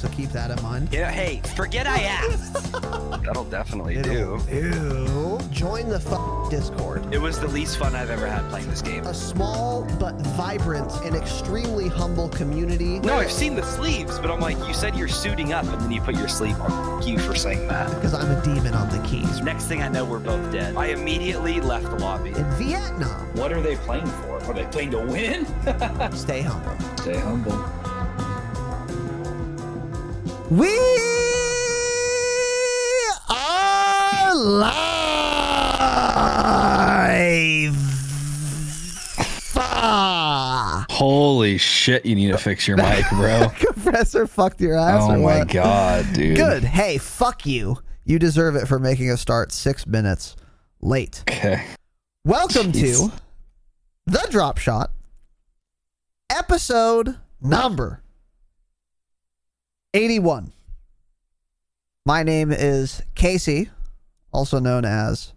so keep that in mind. Yeah, hey, forget I asked. That'll definitely do. Ew. Join the Discord. It was the least fun I've ever had playing this game. A small but vibrant and extremely humble community. No, I've seen the sleeves, but I'm like, you said you're suiting up, and then you put your sleeve on. Thank you for saying that. Because I'm a demon on the keys. Next thing I know, we're both dead. I immediately left the lobby. In Vietnam. What are they playing for? Are they playing to win? Stay humble. Stay humble. We are live. Holy shit, you need to fix your mic, bro. Compressor fucked your ass. Oh or my what? god, dude. Good. Hey, fuck you. You deserve it for making us start 6 minutes late. Okay. Welcome Jeez. to the Dropshot, episode number 81. My name is Casey, also known as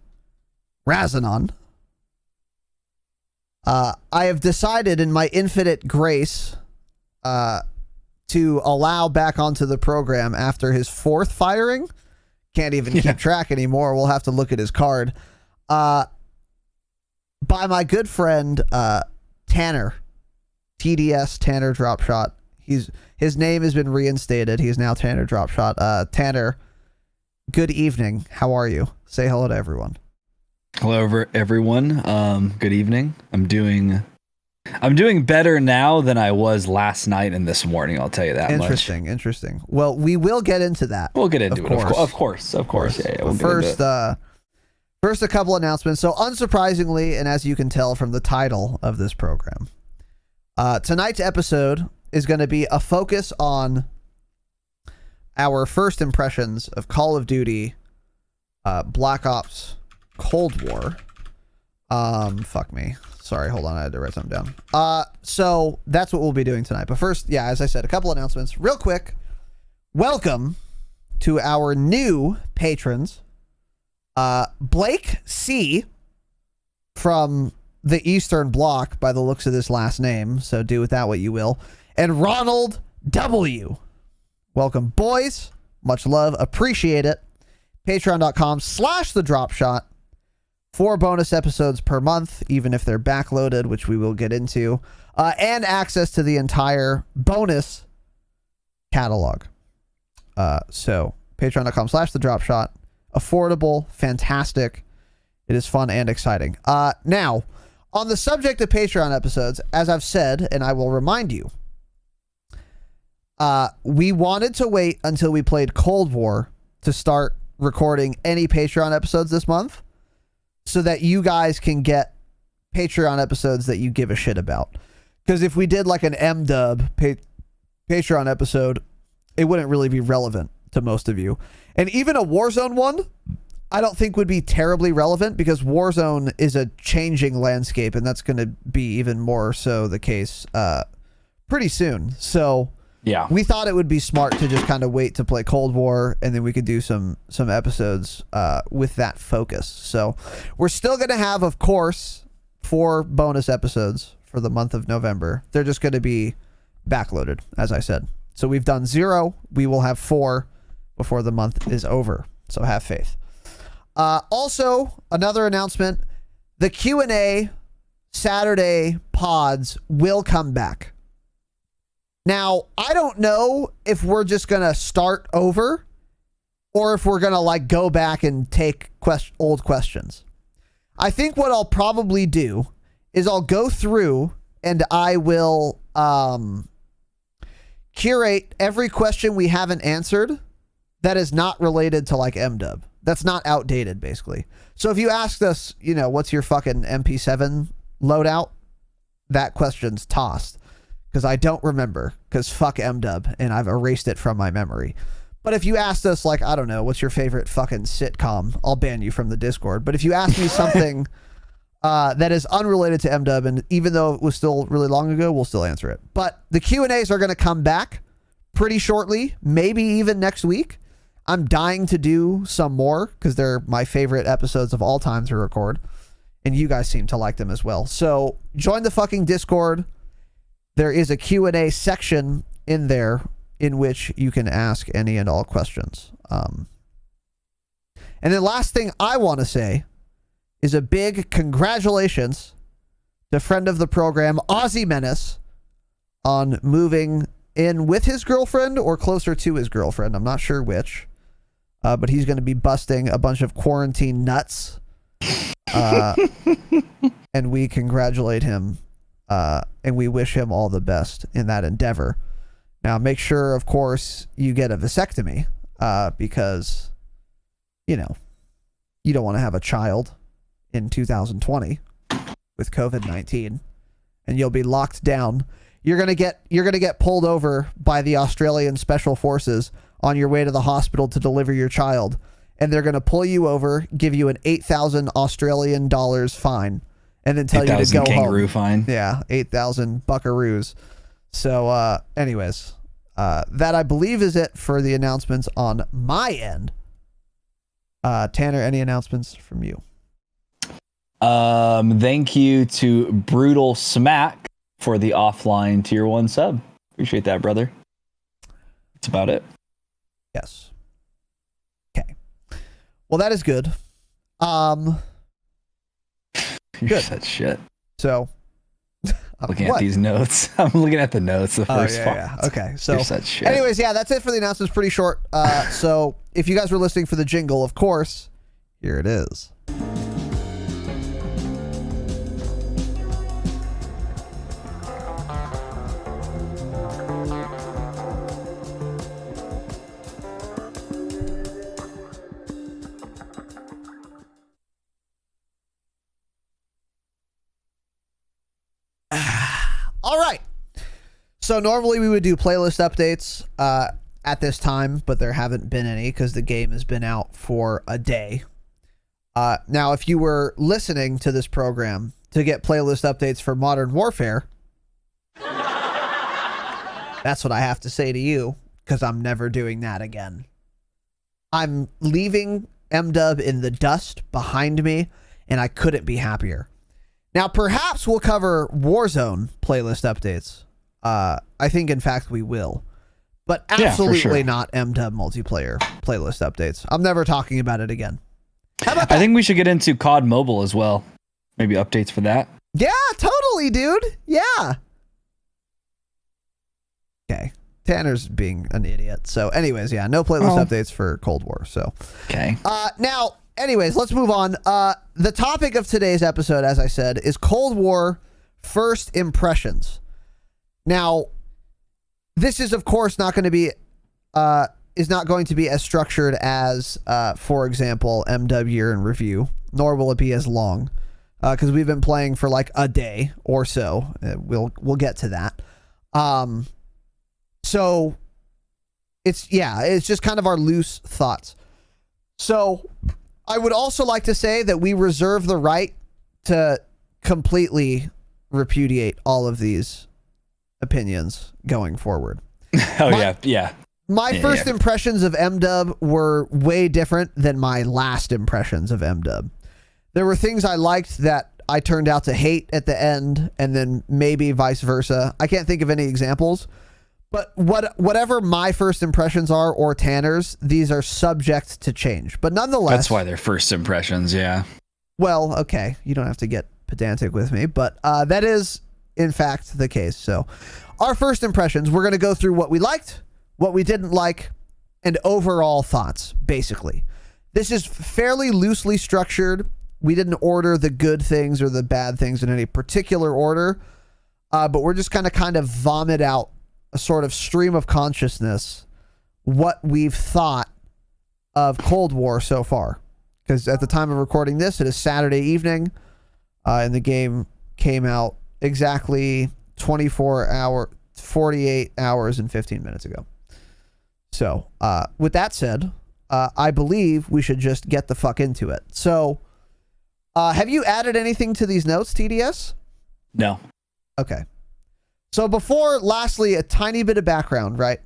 Razinon. I have decided in my infinite grace to allow back onto the program after his 4th firing. Can't even keep track anymore. We'll have to look at his card. By my good friend Tanner, TDS Tanner Dropshot. His name has been reinstated. He's now Tanner Dropshot. Tanner, good evening. How are you? Say hello to everyone. Hello, everyone. Good evening. I'm doing better now than I was last night and this morning. I'll tell you that much. Interesting. Well, we will get into that. We'll get into it. Of course. Yeah. We'll First, a couple announcements. So, unsurprisingly, and as you can tell from the title of this program, tonight's episode is going to be a focus on our first impressions of Call of Duty, Black Ops Cold War. Fuck me. Sorry, hold on. I had to write something down. So that's what we'll be doing tonight. But first, yeah, as I said, a couple announcements. Real quick, welcome to our new patrons. Blake C. from the Eastern Bloc, by the looks of this last name, so do with that what you will. And Ronald W. Welcome, boys. Much love. Appreciate it. Patreon.com/thedropshot. 4 bonus episodes per month, even if they're backloaded, which we will get into. And access to the entire bonus catalog. So, patreon.com/thedropshot. Affordable, fantastic. It is fun and exciting. Now, on the subject of Patreon episodes, as I've said, and I will remind you, we wanted to wait until we played Cold War to start recording any Patreon episodes this month so that you guys can get Patreon episodes that you give a shit about. Because if we did like an M-dub Patreon episode, it wouldn't really be relevant to most of you. And even a Warzone one, I don't think would be terribly relevant because Warzone is a changing landscape, and that's going to be even more so the case pretty soon. So yeah, we thought it would be smart to just kind of wait to play Cold War, and then we could do some episodes with that focus. So we're still going to have, of course, 4 bonus episodes for the month of November. They're just going to be backloaded, as I said. So we've done 0. We will have 4 before the month is over. So have faith. Also, another announcement. The Q&A Saturday pods will come back. Now, I don't know if we're just going to start over or if we're going to like go back and take old questions. I think what I'll probably do is I'll go through and I will curate every question we haven't answered that is not related to like MDub. That's not outdated, basically. So if you asked us, you know, what's your fucking MP7 loadout? That question's tossed. Because I don't remember, because fuck MDub, and I've erased it from my memory. But if you asked us, like, I don't know, what's your favorite fucking sitcom? I'll ban you from the Discord. But if you ask me something that is unrelated to MDub, and even though it was still really long ago, we'll still answer it. But the Q&As are going to come back pretty shortly, maybe even next week. I'm dying to do some more, because they're my favorite episodes of all time to record. And you guys seem to like them as well. So join the fucking Discord. There is a Q&A section in there in which you can ask any and all questions. And the last thing I want to say is a big congratulations to friend of the program, Aussie Menace, on moving in with his girlfriend or closer to his girlfriend. I'm not sure which. But he's going to be busting a bunch of quarantine nuts. And we congratulate him. And we wish him all the best in that endeavor. Now, make sure, of course, you get a vasectomy. Because, you know, you don't want to have a child in 2020 with COVID-19. And you'll be locked down. You're going to get pulled over by the Australian Special Forces on your way to the hospital to deliver your child, and they're going to pull you over, give you an 8,000 Australian dollars fine, and then tell you to go kangaroo home. Fine. Yeah, 8,000 buckaroos. So, anyways, that I believe is it for the announcements on my end. Tanner, any announcements from you? Thank you to Brutal Smack for the offline tier 1 sub. Appreciate that, brother. That's about it. Yes. Okay. Well, that is good. You're good. such shit. So, Looking at these notes. I'm looking at the notes. The first part. Yeah. Okay. So, You're such shit. anyways, yeah, that's it for the announcements. Pretty short. So, if you guys were listening for the jingle, of course, here it is. All right. So normally we would do playlist updates at this time, but there haven't been any because the game has been out for a day. Now, if you were listening to this program to get playlist updates for Modern Warfare, that's what I have to say to you, because I'm never doing that again. I'm leaving MDub in the dust behind me, and I couldn't be happier. Now, perhaps we'll cover Warzone playlist updates. I think, in fact, we will. But absolutely not MDub multiplayer playlist updates. I'm never talking about it again. How about that? I think we should get into COD Mobile as well. Maybe updates for that. Yeah, totally, dude. Yeah. Okay. Tanner's being an idiot. So, anyways, yeah, no playlist updates for Cold War. So, okay. Now, anyways, let's move on. The topic of today's episode, as I said, is Cold War first impressions. Now, this is, of course, not going to be as structured as, for example, MW Year in Review, nor will it be as long, because we've been playing for like a day or so. We'll get to that. So it's just kind of our loose thoughts. So I would also like to say that we reserve the right to completely repudiate all of these opinions going forward. My first impressions of MDub were way different than my last impressions of MDub. There were things I liked that I turned out to hate at the end, and then maybe vice versa. I can't think of any examples, but whatever my first impressions are, or Tanner's, these are subject to change. But nonetheless, that's why they're first impressions. Yeah. Well, okay, you don't have to get pedantic with me, but that is in fact the case. So, our first impressions, we're going to go through what we liked, what we didn't like, and overall thoughts. Basically, this is fairly loosely structured. We didn't order the good things or the bad things in any particular order, but we're just kind of vomit out a sort of stream of consciousness what we've thought of Cold War so far. Because at the time of recording this, it is Saturday evening, and the game came out exactly 48 hours and 15 minutes ago. So, with that said, I believe we should just get the fuck into it. So, have you added anything to these notes, TDS? No. Okay. So lastly, a tiny bit of background, right?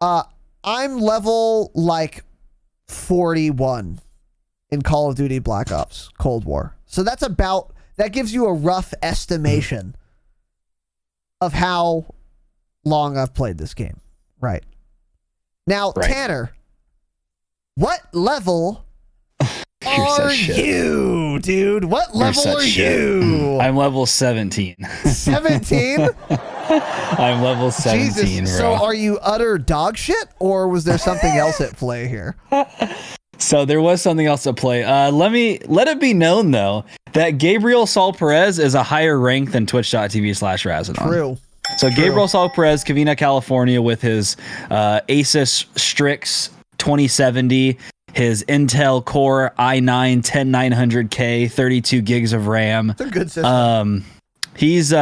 I'm level like 41 in Call of Duty Black Ops Cold War. So that gives you a rough estimation of how long I've played this game, Right. Now, Right. Tanner, what level You're are such shit. you, dude? What You're level such are shit. you? I'm level 17. 17? I'm level 17, Jesus. bro. So are you utter dog shit, or was there something else at play here? So there was something else at play. Let it be known though that Gabriel Saul Perez is a higher rank than twitch.tv/Razinon. True. So Gabriel Saul Perez, Covina, California, with his Asus Strix 2070, his Intel Core i9 10900K, 32 gigs of RAM. It's a good system. He's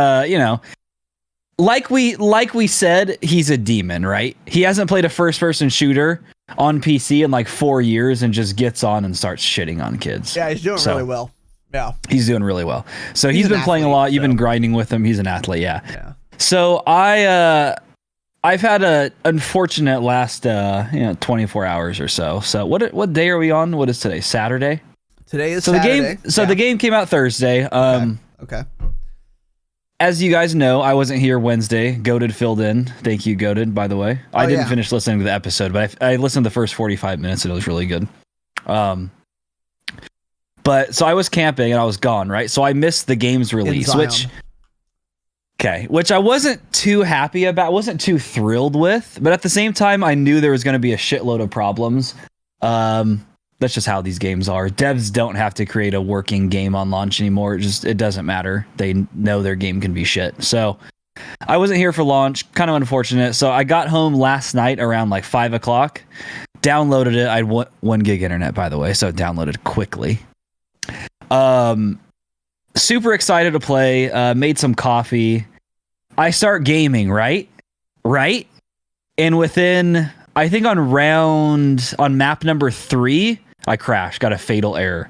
like we said, he's a demon, right? He hasn't played a first-person shooter on PC in like 4 years and just gets on and starts shitting on kids. Yeah, he's doing really well. Yeah. He's doing really well. So he's an been playing a athlete, lot. You've so. been grinding with him. He's an athlete, yeah. Yeah. So I've had a unfortunate last 24 hours or so. So what day are we on? What is today? Saturday? Today is So Saturday. the game came out Thursday. Okay. As you guys know, I wasn't here Wednesday. Goated filled in. Thank you, Goated, by the way. I didn't finish listening to the episode, but I listened to the first 45 minutes and it was really good. But so I was camping and I was gone, right? So I missed the game's release, which I wasn't too happy about, wasn't too thrilled with, but at the same time, I knew there was going to be a shitload of problems. That's just how these games are. Devs don't have to create a working game on launch anymore. It doesn't matter. They know their game can be shit. So I wasn't here for launch. Kind of unfortunate. So I got home last night around like 5 o'clock. Downloaded it. I had 1 gig internet, by the way, so downloaded quickly. Super excited to play. Made some coffee. I start gaming, right? And within, I think on map number 3, I crashed, got a fatal error.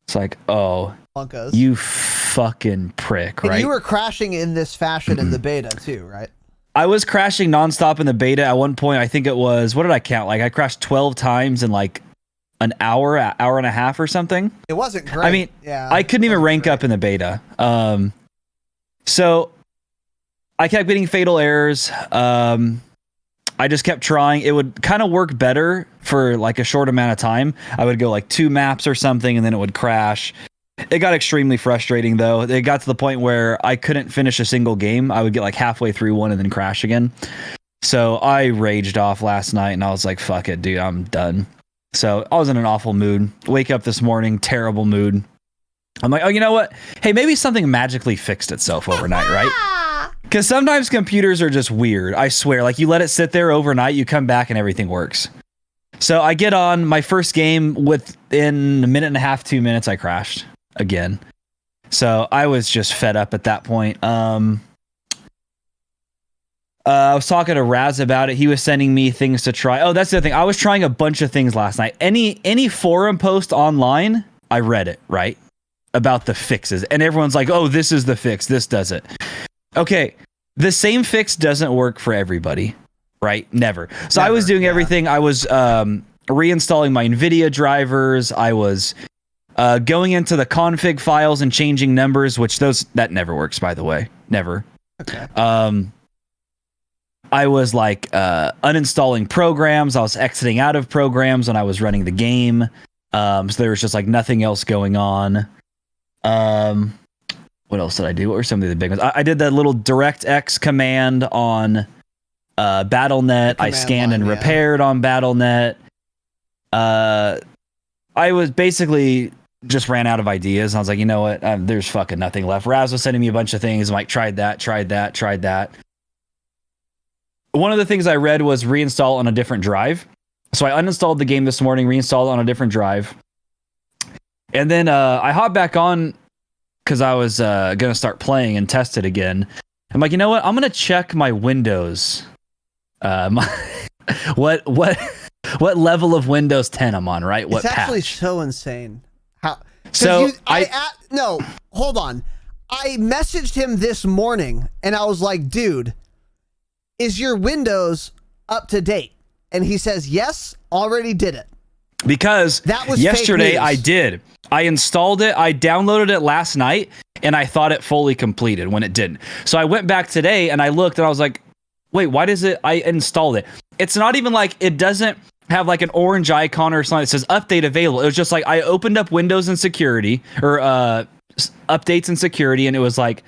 It's like, oh, Bunkos. you fucking prick, And right? you were crashing in this fashion in the beta too, right? I was crashing nonstop in the beta. At one point, I think it was, what did I count? Like I crashed 12 times in like an hour and a half or something. It wasn't great. I mean, I couldn't even rank up in the beta. So I kept getting fatal errors. I just kept trying. It would kind of work better for like a short amount of time. I would go like 2 maps or something and then it would crash. It got extremely frustrating though. It got to the point where I couldn't finish a single game. I would get like halfway through one and then crash again. So I raged off last night and I was like, fuck it, dude, I'm done. So I was in an awful mood. Wake up this morning, terrible mood. I'm like, oh, you know what? Hey, maybe something magically fixed itself overnight, right? Because sometimes computers are just weird. I swear, like you let it sit there overnight, you come back and everything works. So I get on my first game within a minute and a half, 2 minutes, I crashed again. So I was just fed up at that point. I was talking to Raz about it. He was sending me things to try. Oh, that's the other thing. I was trying a bunch of things last night. Any forum post online, I read it, right? About the fixes. And everyone's like, oh, this is the fix. This does it. Okay. The same fix doesn't work for everybody, right? Never. So I was doing everything. I was reinstalling my NVIDIA drivers. I was going into the config files and changing numbers, which that never works, by the way. Never. Okay. I was like uninstalling programs. I was exiting out of programs when I was running the game. So there was just like nothing else going on. What else did I do? What were some of the big ones? I did that little DirectX command on BattleNet. I scanned and repaired on BattleNet. I was basically just ran out of ideas. I was like, you know what? There's fucking nothing left. Raz was sending me a bunch of things. I'm like, tried that. One of the things I read was reinstall on a different drive. So I uninstalled the game this morning, reinstalled it on a different drive. And then I hopped back on because I was going to start playing and test it again. I'm like, you know what? I'm going to check my Windows. What level of Windows 10 I'm on, right? What It's actually patch? so insane. How? So no, hold on. I messaged him this morning and I was like, dude, is your Windows up to date? And he says, yes, already did it. Because that was yesterday fake news. I did. I installed it. I downloaded it last night and I thought it fully completed when it didn't. So I went back today and I looked and I was like, wait, why does it? I installed it. it's not even like it doesn't have like an orange icon or something that says update available. It was just like I opened up Windows and security or updates and security, and it was like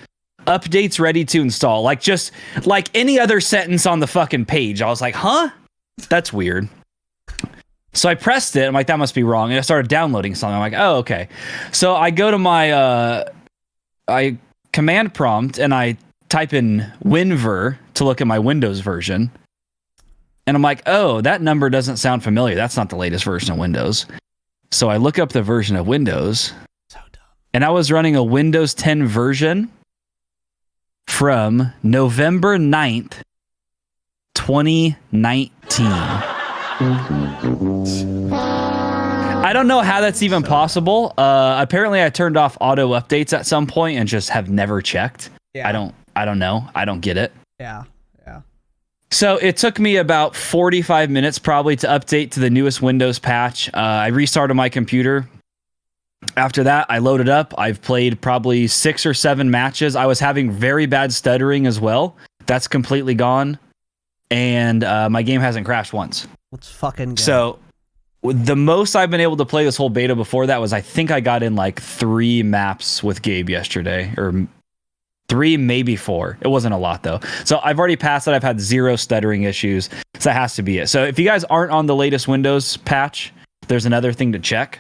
updates ready to install. Like just like any other sentence on the fucking page. I was like, huh? That's weird. So I pressed it. I'm like, that must be wrong. And I started downloading something. I'm like, oh, okay. So I go to my I command prompt and I type in WinVer to look at my Windows version. And I'm like, oh, that number doesn't sound familiar. That's not the latest version of Windows. So I look up the version of Windows. So dumb. And I was running a Windows 10 version from November 9th, 2019. I don't know how that's even possible. Apparently I turned off auto updates at some point and just have never checked. Yeah. I don't know. I don't get it. Yeah. So it took me about 45 minutes probably to update to the newest Windows patch. I restarted my computer. After that, I loaded up. I've played probably 6 or 7 matches. I was having very bad stuttering as well. That's completely gone. And my game hasn't crashed once. Let's fucking go. So the most I've been able to play this whole beta before that was I think I got in like 3 maps with Gabe yesterday, or 3, maybe 4. It wasn't a lot though. So I've already passed that. I've had 0 stuttering issues. So that has to be it. So if you guys aren't on the latest Windows patch, there's another thing to check.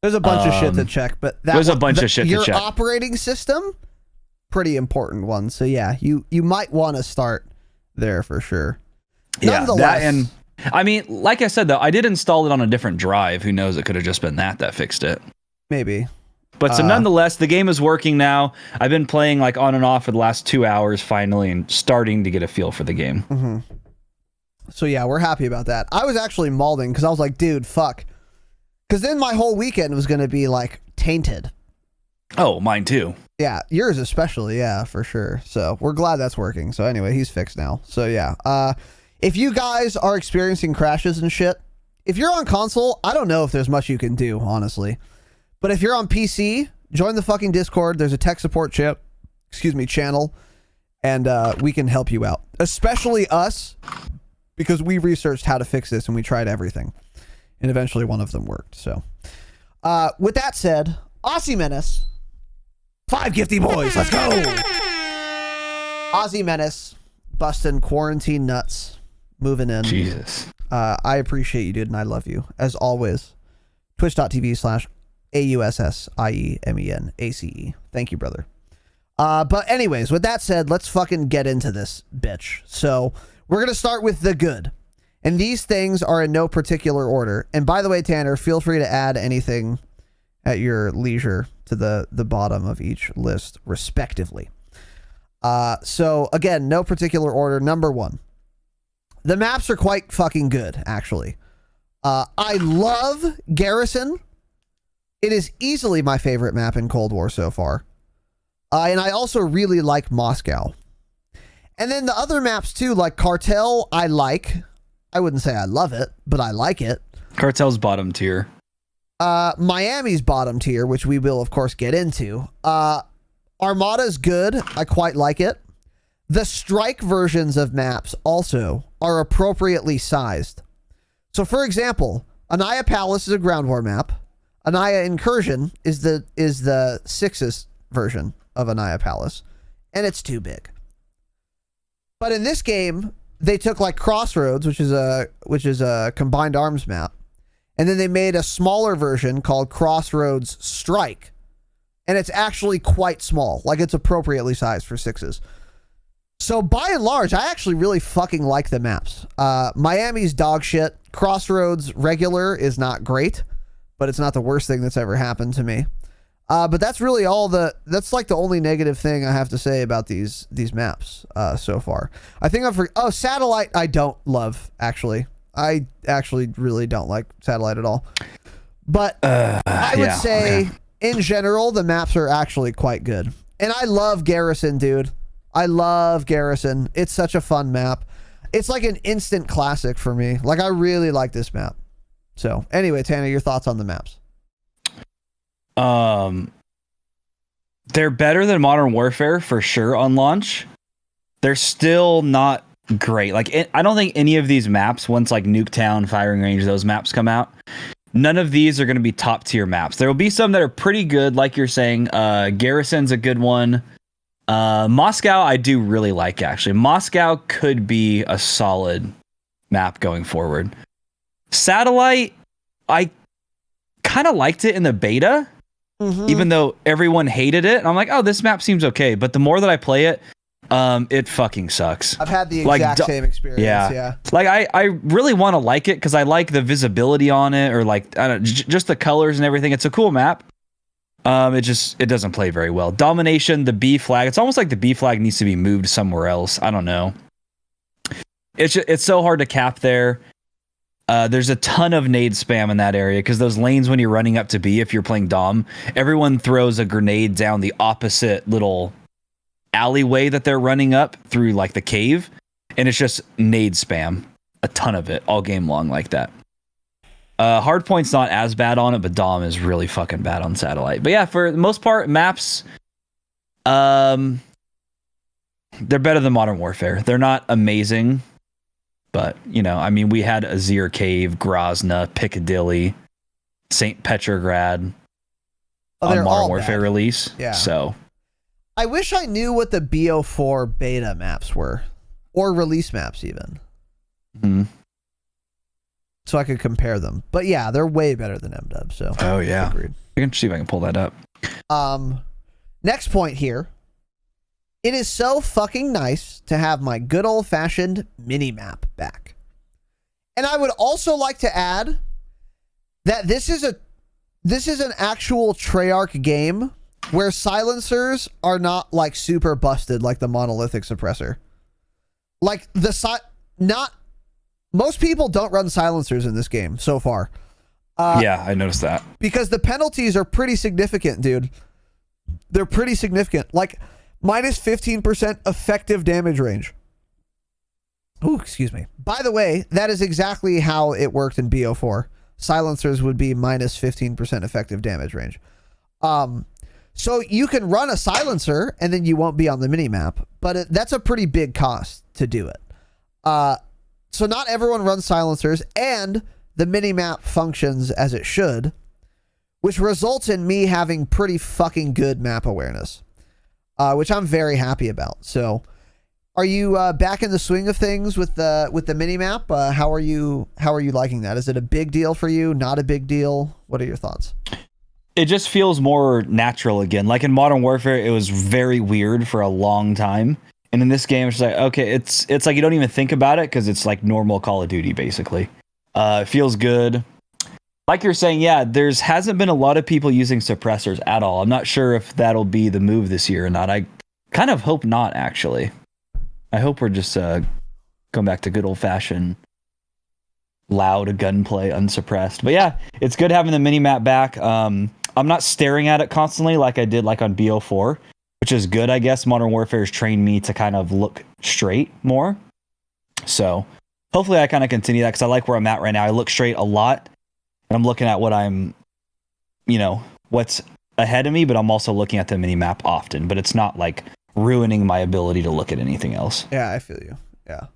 There's a bunch of shit to check, but there's a bunch of shit to check. Your operating system, pretty important one. So yeah, you might want to start there for sure. Yeah, that, and I mean, like I said though, I did install it on a different drive. Who knows? It could have just been that fixed it. Maybe. But so nonetheless, the game is working now. I've been playing like on and off for the last 2 hours finally and starting to get a feel for the game. Mm-hmm. So yeah, we're happy about that. I was actually malding because I was like, dude, fuck. Because then my whole weekend was going to be like tainted. Oh, mine too. Yeah, yours especially. Yeah, for sure. So we're glad that's working. So anyway, he's fixed now. So yeah, if you guys are experiencing crashes and shit, if you're on console, I don't know if there's much you can do, honestly. But if you're on PC, join the fucking Discord. There's a tech support channel, and we can help you out. Especially us, because we researched how to fix this and we tried everything. And eventually one of them worked. So with that said, Aussie Menace, 5 gifty boys, let's go. Aussie Menace, busting quarantine nuts, moving in. Jesus. I appreciate you, dude, and I love you. As always, twitch.tv/AUSSIEMENACE. Thank you, brother. But anyways, with that said, let's fucking get into this bitch. So we're going to start with the good. And these things are in no particular order. And by the way, Tanner, feel free to add anything at your leisure to the bottom of each list, respectively. So again, no particular order. Number 1. The maps are quite fucking good, actually. I love Garrison. It is easily my favorite map in Cold War so far. And I also really like Moscow. And then the other maps too, like Cartel, I like. I wouldn't say I love it, but I like it. Cartel's bottom tier. Miami's bottom tier, which we will, of course, get into. Armada's good. I quite like it. The strike versions of maps also are appropriately sized. So, for example, Anaya Palace is a ground war map. Anaya Incursion is the Sixes version of Anaya Palace, and it's too big. But in this game, they took like Crossroads, which is a combined arms map, and then they made a smaller version called Crossroads Strike, and it's actually quite small. Like, it's appropriately sized for Sixes. So by and large, I actually really fucking like the maps. Miami's dog shit. Crossroads regular is not great, but it's not the worst thing that's ever happened to me. But that's really that's like the only negative thing I have to say about these maps so far. I think Satellite I don't love, actually. I actually really don't like Satellite at all. But I would say, in general, the maps are actually quite good. And I love Garrison, dude. I love Garrison. It's such a fun map. It's like an instant classic for me. Like, I really like this map. So, anyway, Tanner, your thoughts on the maps? They're better than Modern Warfare for sure on launch. They're still not great. Like I don't think any of these maps, once like Nuketown, Firing Range, those maps come out, none of these are going to be top tier maps. There will be some that are pretty good, like you're saying. Garrison's a good one. Moscow, I do really like, actually. Moscow could be a solid map going forward. Satellite, I kind of liked it in the beta, even though everyone hated it. I'm like, oh, this map seems okay. But the more that I play it, it fucking sucks. I've had the exact same experience. Yeah. Like I really want to like it because I like the visibility on it, or like I don't know, just the colors and everything. It's a cool map. It doesn't play very well. Domination, the B flag. It's almost like the B flag needs to be moved somewhere else. I don't know. It's so hard to cap there. There's a ton of nade spam in that area because those lanes when you're running up to B, if you're playing Dom, everyone throws a grenade down the opposite little alleyway that they're running up through, like the cave, and it's just nade spam, a ton of it all game long like that. Hardpoint's not as bad on it, but Dom is really fucking bad on Satellite. But yeah, for the most part, maps, they're better than Modern Warfare. They're not amazing, but you know, I mean, we had Azir Cave, Grozna, Piccadilly, St. Petrograd on Modern Warfare release. Yeah. So I wish I knew what the BO4 beta maps were, or release maps even. So I could compare them. But yeah, they're way better than MW. So oh yeah, agreed. I can see if I can pull that up. Next point here. It is so fucking nice to have my good old fashioned mini map back. And I would also like to add that this is an actual Treyarch game where silencers are not like super busted like the monolithic suppressor. Like most people don't run silencers in this game so far. Yeah, I noticed that. Because the penalties are pretty significant, dude. They're pretty significant. Like, minus 15% effective damage range. Ooh, excuse me. By the way, that is exactly how it worked in BO4. Silencers would be minus 15% effective damage range. So you can run a silencer, and then you won't be on the minimap. But that's a pretty big cost to do it. So not everyone runs silencers, and the minimap functions as it should, which results in me having pretty fucking good map awareness, which I'm very happy about. So are you back in the swing of things with the minimap? How are you liking that? Is it a big deal for you? Not a big deal? What are your thoughts? It just feels more natural again. Like in Modern Warfare, it was very weird for a long time. And in this game, it's like, okay, it's like you don't even think about it because it's like normal Call of Duty, basically. It feels good. Like you're saying, yeah, hasn't been a lot of people using suppressors at all. I'm not sure if that'll be the move this year or not. I kind of hope not, actually. I hope we're just going back to good old-fashioned loud gunplay, unsuppressed. But yeah, it's good having the mini-map back. I'm not staring at it constantly like I did like on BO4. Which is good, I guess. Modern Warfare has trained me to kind of look straight more. So hopefully I kind of continue that because I like where I'm at right now. I look straight a lot. And I'm looking at what's ahead of me, but I'm also looking at the mini map often. But it's not like ruining my ability to look at anything else. Yeah, I feel you. Yeah.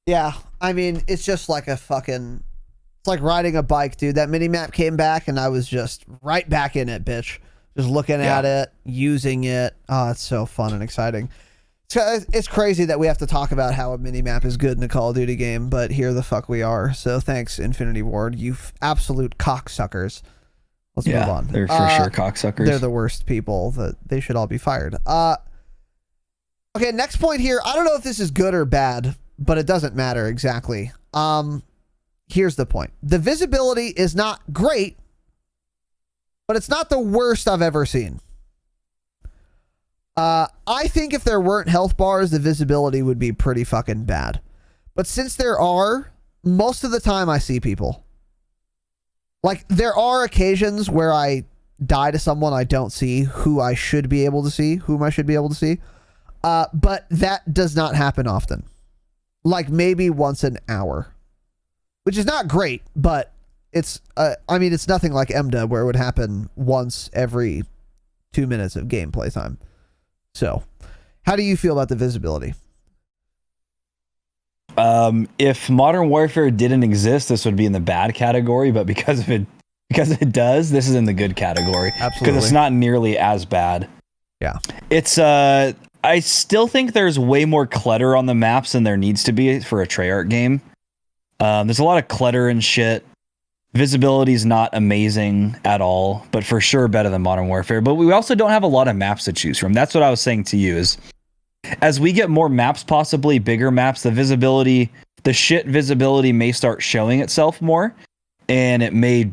Yeah, I mean, it's just like it's like riding a bike, dude. That mini map came back and I was just right back in it, bitch. Just looking at it, using it. Oh, it's so fun and exciting. It's crazy that we have to talk about how a mini-map is good in a Call of Duty game, but here the fuck we are. So thanks, Infinity Ward. You absolute cocksuckers. Let's move on. They're for sure cocksuckers. They're the worst people. They should all be fired. Okay, next point here. I don't know if this is good or bad, but it doesn't matter exactly. Here's the point. The visibility is not great, but it's not the worst I've ever seen. I think if there weren't health bars, the visibility would be pretty fucking bad. But since there are, most of the time I see people. Like, there are occasions where I die to someone I don't see whom I should be able to see. But that does not happen often. Like, maybe once an hour. Which is not great, but it's nothing like MW where it would happen once every 2 minutes of gameplay time. So, how do you feel about the visibility? If Modern Warfare didn't exist, this would be in the bad category, but because it does, this is in the good category. Absolutely. Because it's not nearly as bad. Yeah. It's I still think there's way more clutter on the maps than there needs to be for a Treyarch game. There's a lot of clutter and shit. Visibility is not amazing at all, but for sure better than Modern Warfare. But we also don't have a lot of maps to choose from. That's what I was saying to you is, as we get more maps, possibly bigger maps, the shit visibility may start showing itself more, and it may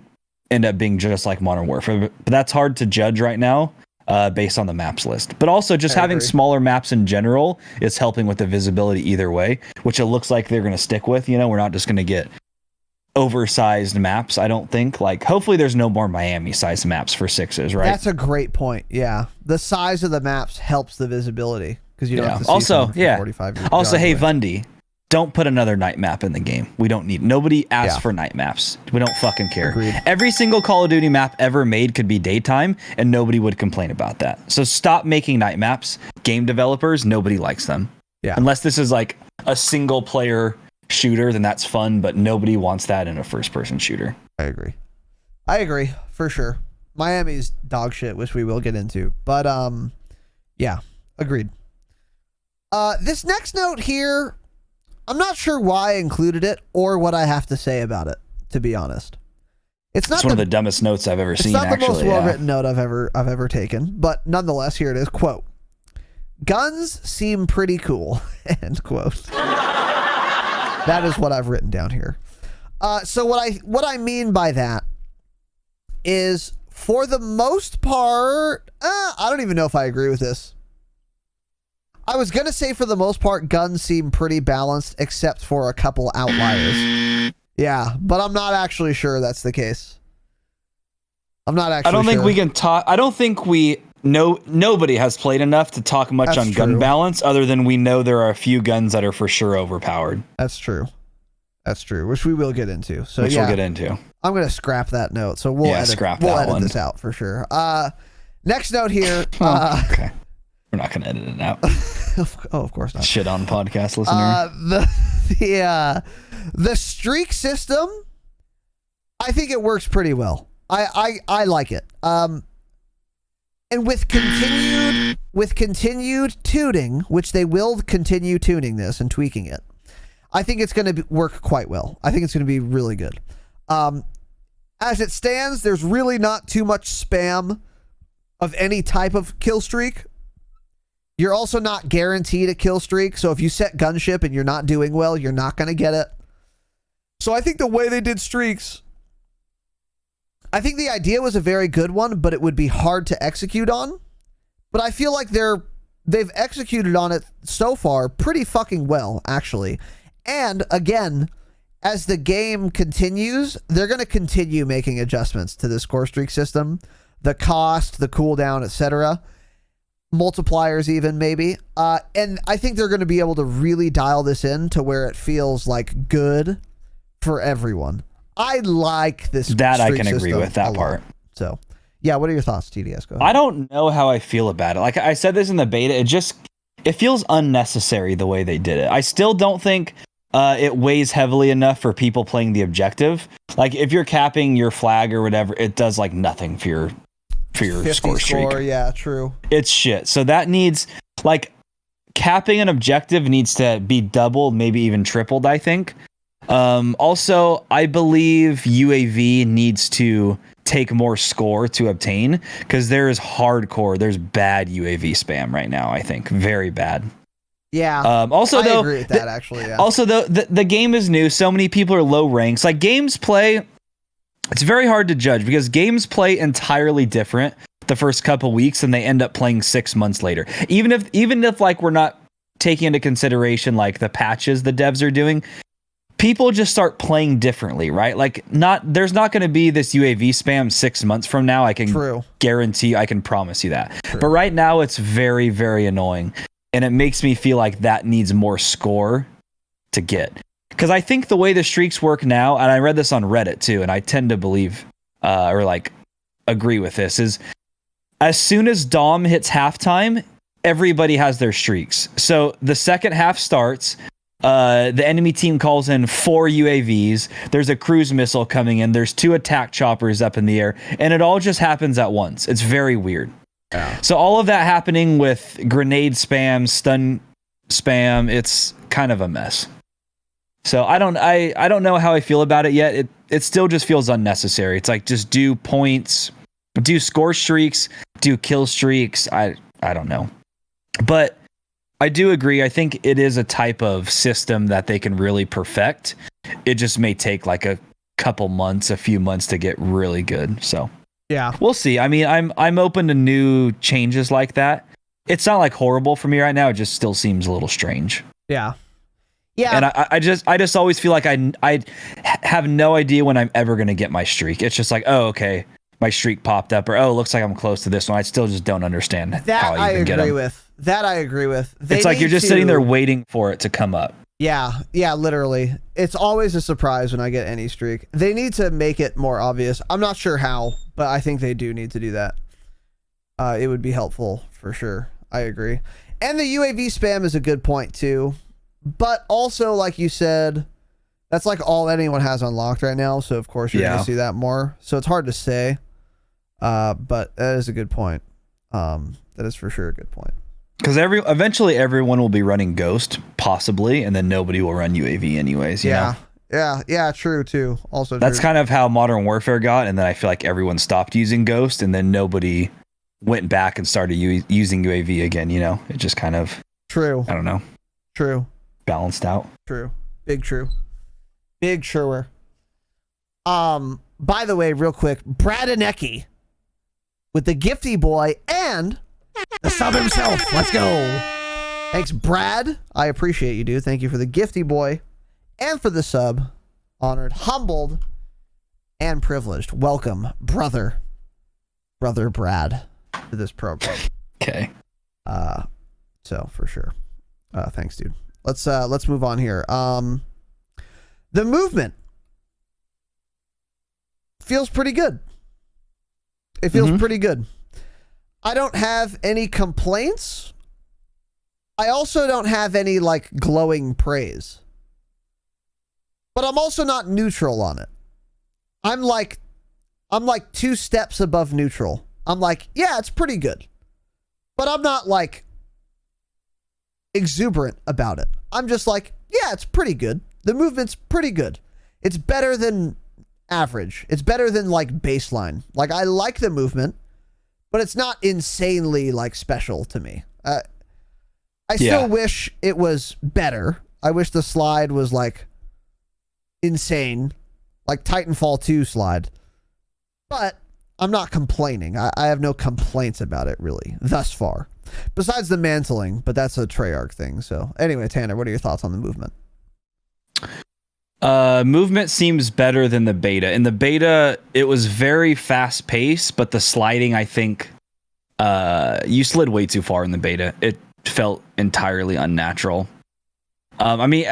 end up being just like Modern Warfare. But that's hard to judge right now based on the maps list. But also just having smaller maps in general is helping with the visibility either way, which it looks like they're going to stick with. You know, we're not just going to get oversized maps, I don't think. Like, hopefully there's no more Miami-sized maps for sixes, right? That's a great point. Yeah. The size of the maps helps the visibility. Because you don't have to see also, 45 also, hey, away. Vundy, don't put another night map in the game. We don't need. Nobody asks for night maps. We don't fucking care. Agreed. Every single Call of Duty map ever made could be daytime, and nobody would complain about that. So stop making night maps. Game developers, nobody likes them. Yeah. Unless this is like a single player shooter, then that's fun, but nobody wants that in a first-person shooter. I agree for sure. Miami's dog shit, which we will get into. But yeah, agreed. This next note here, I'm not sure why I included it or what I have to say about it, to be honest. It's one of the dumbest notes I've ever seen. It's not the most well-written note I've ever taken, but nonetheless, here it is. Quote, "Guns seem pretty cool." End quote. That is what I've written down here. So what I mean by that is, for the most part, I don't even know if I agree with this. I was going to say for the most part, guns seem pretty balanced, except for a couple outliers. Yeah, but I'm not actually sure that's the case. I'm not actually I don't think sure. we can talk. I don't think nobody has played enough to talk much on gun balance, other than we know there are a few guns that are for sure overpowered. That's true, which we will get into. So we'll get into. I'm going to scrap that note. So we'll edit this out for sure. Next note here. Okay. We're not going to edit it out. Of course not. Shit on podcast listener. The streak system, I think it works pretty well. I like it. And with continued tuning, which they will continue tuning this and tweaking it, I think it's going to work quite well. I think it's going to be really good. As it stands, there's really not too much spam of any type of kill streak. You're also not guaranteed a kill streak. So if you set gunship and you're not doing well, you're not going to get it. So I think the way they did streaks, I think the idea was a very good one, but it would be hard to execute on. But I feel like they've executed on it so far pretty fucking well, actually. And again, as the game continues, they're going to continue making adjustments to the score streak system, the cost, the cooldown, etc. Multipliers even, maybe. And I think they're going to be able to really dial this in to where it feels like good for everyone. I like this. That I can agree with that part. So, yeah, what are your thoughts, TDS? Go ahead. I don't know how I feel about it. Like I said this in the beta, it feels unnecessary the way they did it. I still don't think it weighs heavily enough for people playing the objective. Like if you're capping your flag or whatever, it does like nothing for your score streak. Yeah, true. It's shit. So that needs, like, capping an objective needs to be doubled, maybe even tripled, I think. Also, I believe UAV needs to take more score to obtain, because there's bad UAV spam right now, I think. Very bad. Yeah. Also, I agree with that, actually. Yeah. Also, the game is new. So many people are low ranks. Like, games play... It's very hard to judge because games play entirely different the first couple weeks and they end up playing 6 months later. Even if like we're not taking into consideration like the patches the devs are doing, people just start playing differently, right? Like there's not going to be this UAV spam 6 months from now. I can guarantee, I can promise you that. True. But right now it's very, very annoying. And it makes me feel like that needs more score to get. Because I think the way the streaks work now, and I read this on Reddit too, and I tend to believe or like agree with this, is as soon as Dom hits halftime, everybody has their streaks. So the second half starts, The enemy team calls in 4 UAVs. There's a cruise missile coming in. There's 2 attack choppers up in the air, and it all just happens at once. It's very weird. Yeah. So all of that happening with grenade spam, stun spam, it's kind of a mess. So I don't know how I feel about it yet. It still just feels unnecessary. It's like, just do points, do score streaks, do kill streaks. I don't know. But I do agree. I think it is a type of system that they can really perfect. It just may take like a few months to get really good. So yeah, we'll see. I mean, I'm open to new changes like that. It's not like horrible for me right now. It just still seems a little strange. Yeah. Yeah. And I just always feel like I have no idea when I'm ever going to get my streak. It's just like, oh, okay, my streak popped up, or, oh, it looks like I'm close to this one. I still just don't understand how I even get them. That I agree with. It's like you're just sitting there waiting for it to come up. Yeah, literally. It's always a surprise when I get any streak. They need to make it more obvious. I'm not sure how, but I think they do need to do that. It would be helpful for sure. I agree. And the UAV spam is a good point too. But also, like you said, that's like all anyone has unlocked right now. So of course you're going to see that more. So it's hard to say. But that is a good point. That is for sure a good point. Because eventually everyone will be running Ghost, possibly, and then nobody will run UAV anyways. You know? Yeah, true too. Also, that's kind of how Modern Warfare got, and then I feel like everyone stopped using Ghost, and then nobody went back and started using UAV again. You know, it just kind of true. I don't know. True. Balanced out. True. Big true. Big truer. By the way, real quick, Brad Anecki with the Gifty Boy and the sub himself. Let's go. Thanks, Brad. I appreciate you, dude. Thank you for the Gifty Boy and for the sub. Honored, humbled, and privileged. Welcome, brother Brad, to this program. Okay. So for sure. Thanks, dude. Let's move on here. The movement feels pretty good. It feels pretty good. I don't have any complaints. I also don't have any like glowing praise. But I'm also not neutral on it. I'm like 2 steps above neutral. I'm like, yeah, it's pretty good. But I'm not like exuberant about it. I'm just like, yeah, it's pretty good. The movement's pretty good. It's better than average. It's better than like baseline. Like, I like the movement, but it's not insanely like special to me. I still wish it was better. I wish the slide was like insane, like Titanfall 2 slide. But I'm not complaining. I have no complaints about it really thus far. Besides the mantling, but that's a Treyarch thing. So anyway, Tanner, what are your thoughts on the movement? Movement seems better than the beta. In the beta, it was very fast paced, but the sliding, I think, you slid way too far in the beta. It felt entirely unnatural. I mean,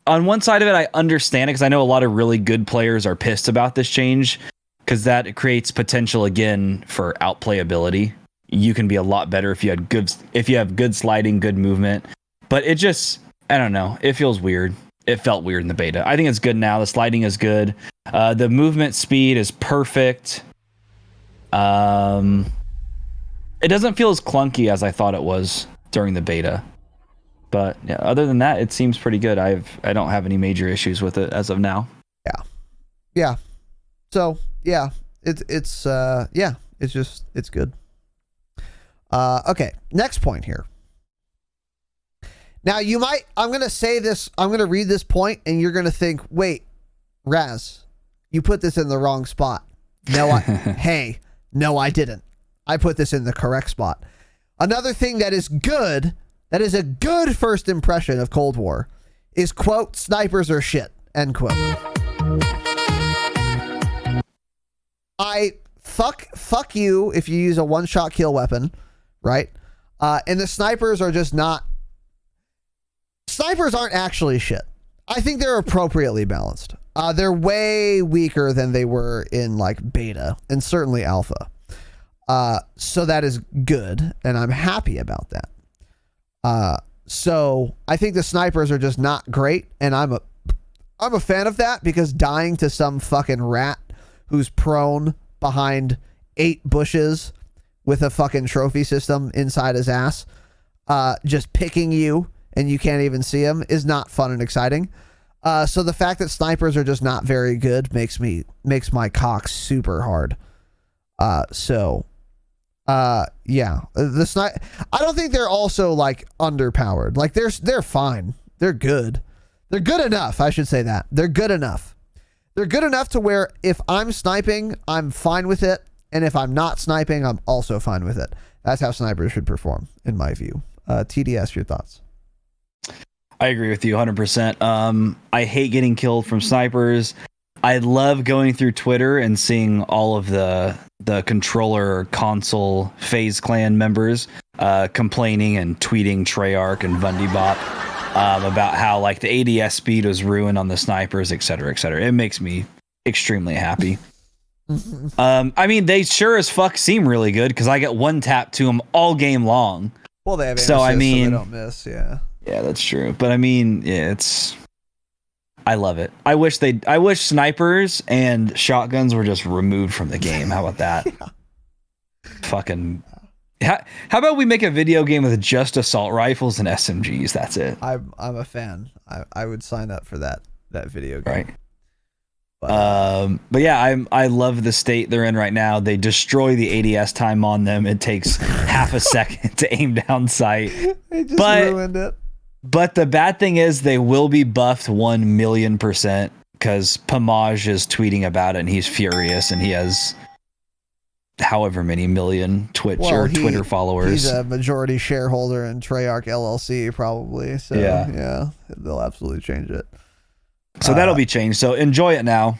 on one side of it, I understand it because I know a lot of really good players are pissed about this change because that creates potential again for outplayability. You can be a lot better if you have good sliding, good movement. But it just, I don't know. It feels weird. It felt weird in the beta. I think it's good now. The sliding is good. The movement speed is perfect. It doesn't feel as clunky as I thought it was during the beta. But yeah, other than that, it seems pretty good. I don't have any major issues with it as of now. Yeah. So yeah, it's good. Okay, next point here. Now I'm going to say this, I'm going to read this point and you're going to think, wait, Raz, you put this in the wrong spot. No, no, I didn't. I put this in the correct spot. Another thing that is good, that is a good first impression of Cold War is, quote, snipers are shit, end quote. Fuck you if you use a one-shot kill weapon, right? And the snipers are just not. Snipers aren't actually shit. I think they're appropriately balanced. They're way weaker than they were in like beta and certainly alpha. So that is good, and I'm happy about that. So I think the snipers are just not great, and I'm a fan of that, because dying to some fucking rat who's prone behind 8 bushes with a fucking trophy system inside his ass, just picking you and you can't even see him, is not fun and exciting. So the fact that snipers are just not very good makes my cock super hard. Yeah, I don't think they're also like underpowered. Like they're fine. They're good. They're good enough. I should say that. They're good enough. They're good enough to where if I'm sniping, I'm fine with it. And if I'm not sniping, I'm also fine with it. That's how snipers should perform, in my view. TDS, your thoughts? I agree with you 100%. I hate getting killed from snipers. I love going through Twitter and seeing all of the controller console FaZe clan members complaining and tweeting Treyarch and Vundibop about how like the ADS speed was ruined on the snipers, et cetera, et cetera. It makes me extremely happy. I mean, they sure as fuck seem really good because I get one tap to them all game long. Well, they have aim so assist, I mean, so they don't miss. Yeah, that's true. But I mean, yeah, I love it. I wish snipers and shotguns were just removed from the game. How about that? Yeah. Fucking. How about we make a video game with just assault rifles and SMGs? That's it. I'm a fan. I would sign up for that video game. Right. But yeah, I love the state they're in right now. They destroy the ADS time on them. It takes half a second to aim down sight. They just ruined it. But the bad thing is they will be buffed 1,000,000% because Pamaj is tweeting about it and he's furious and he has however many million Twitter followers. He's a majority shareholder in Treyarch LLC probably. So yeah, they'll absolutely change it. So that'll be changed. So enjoy it now.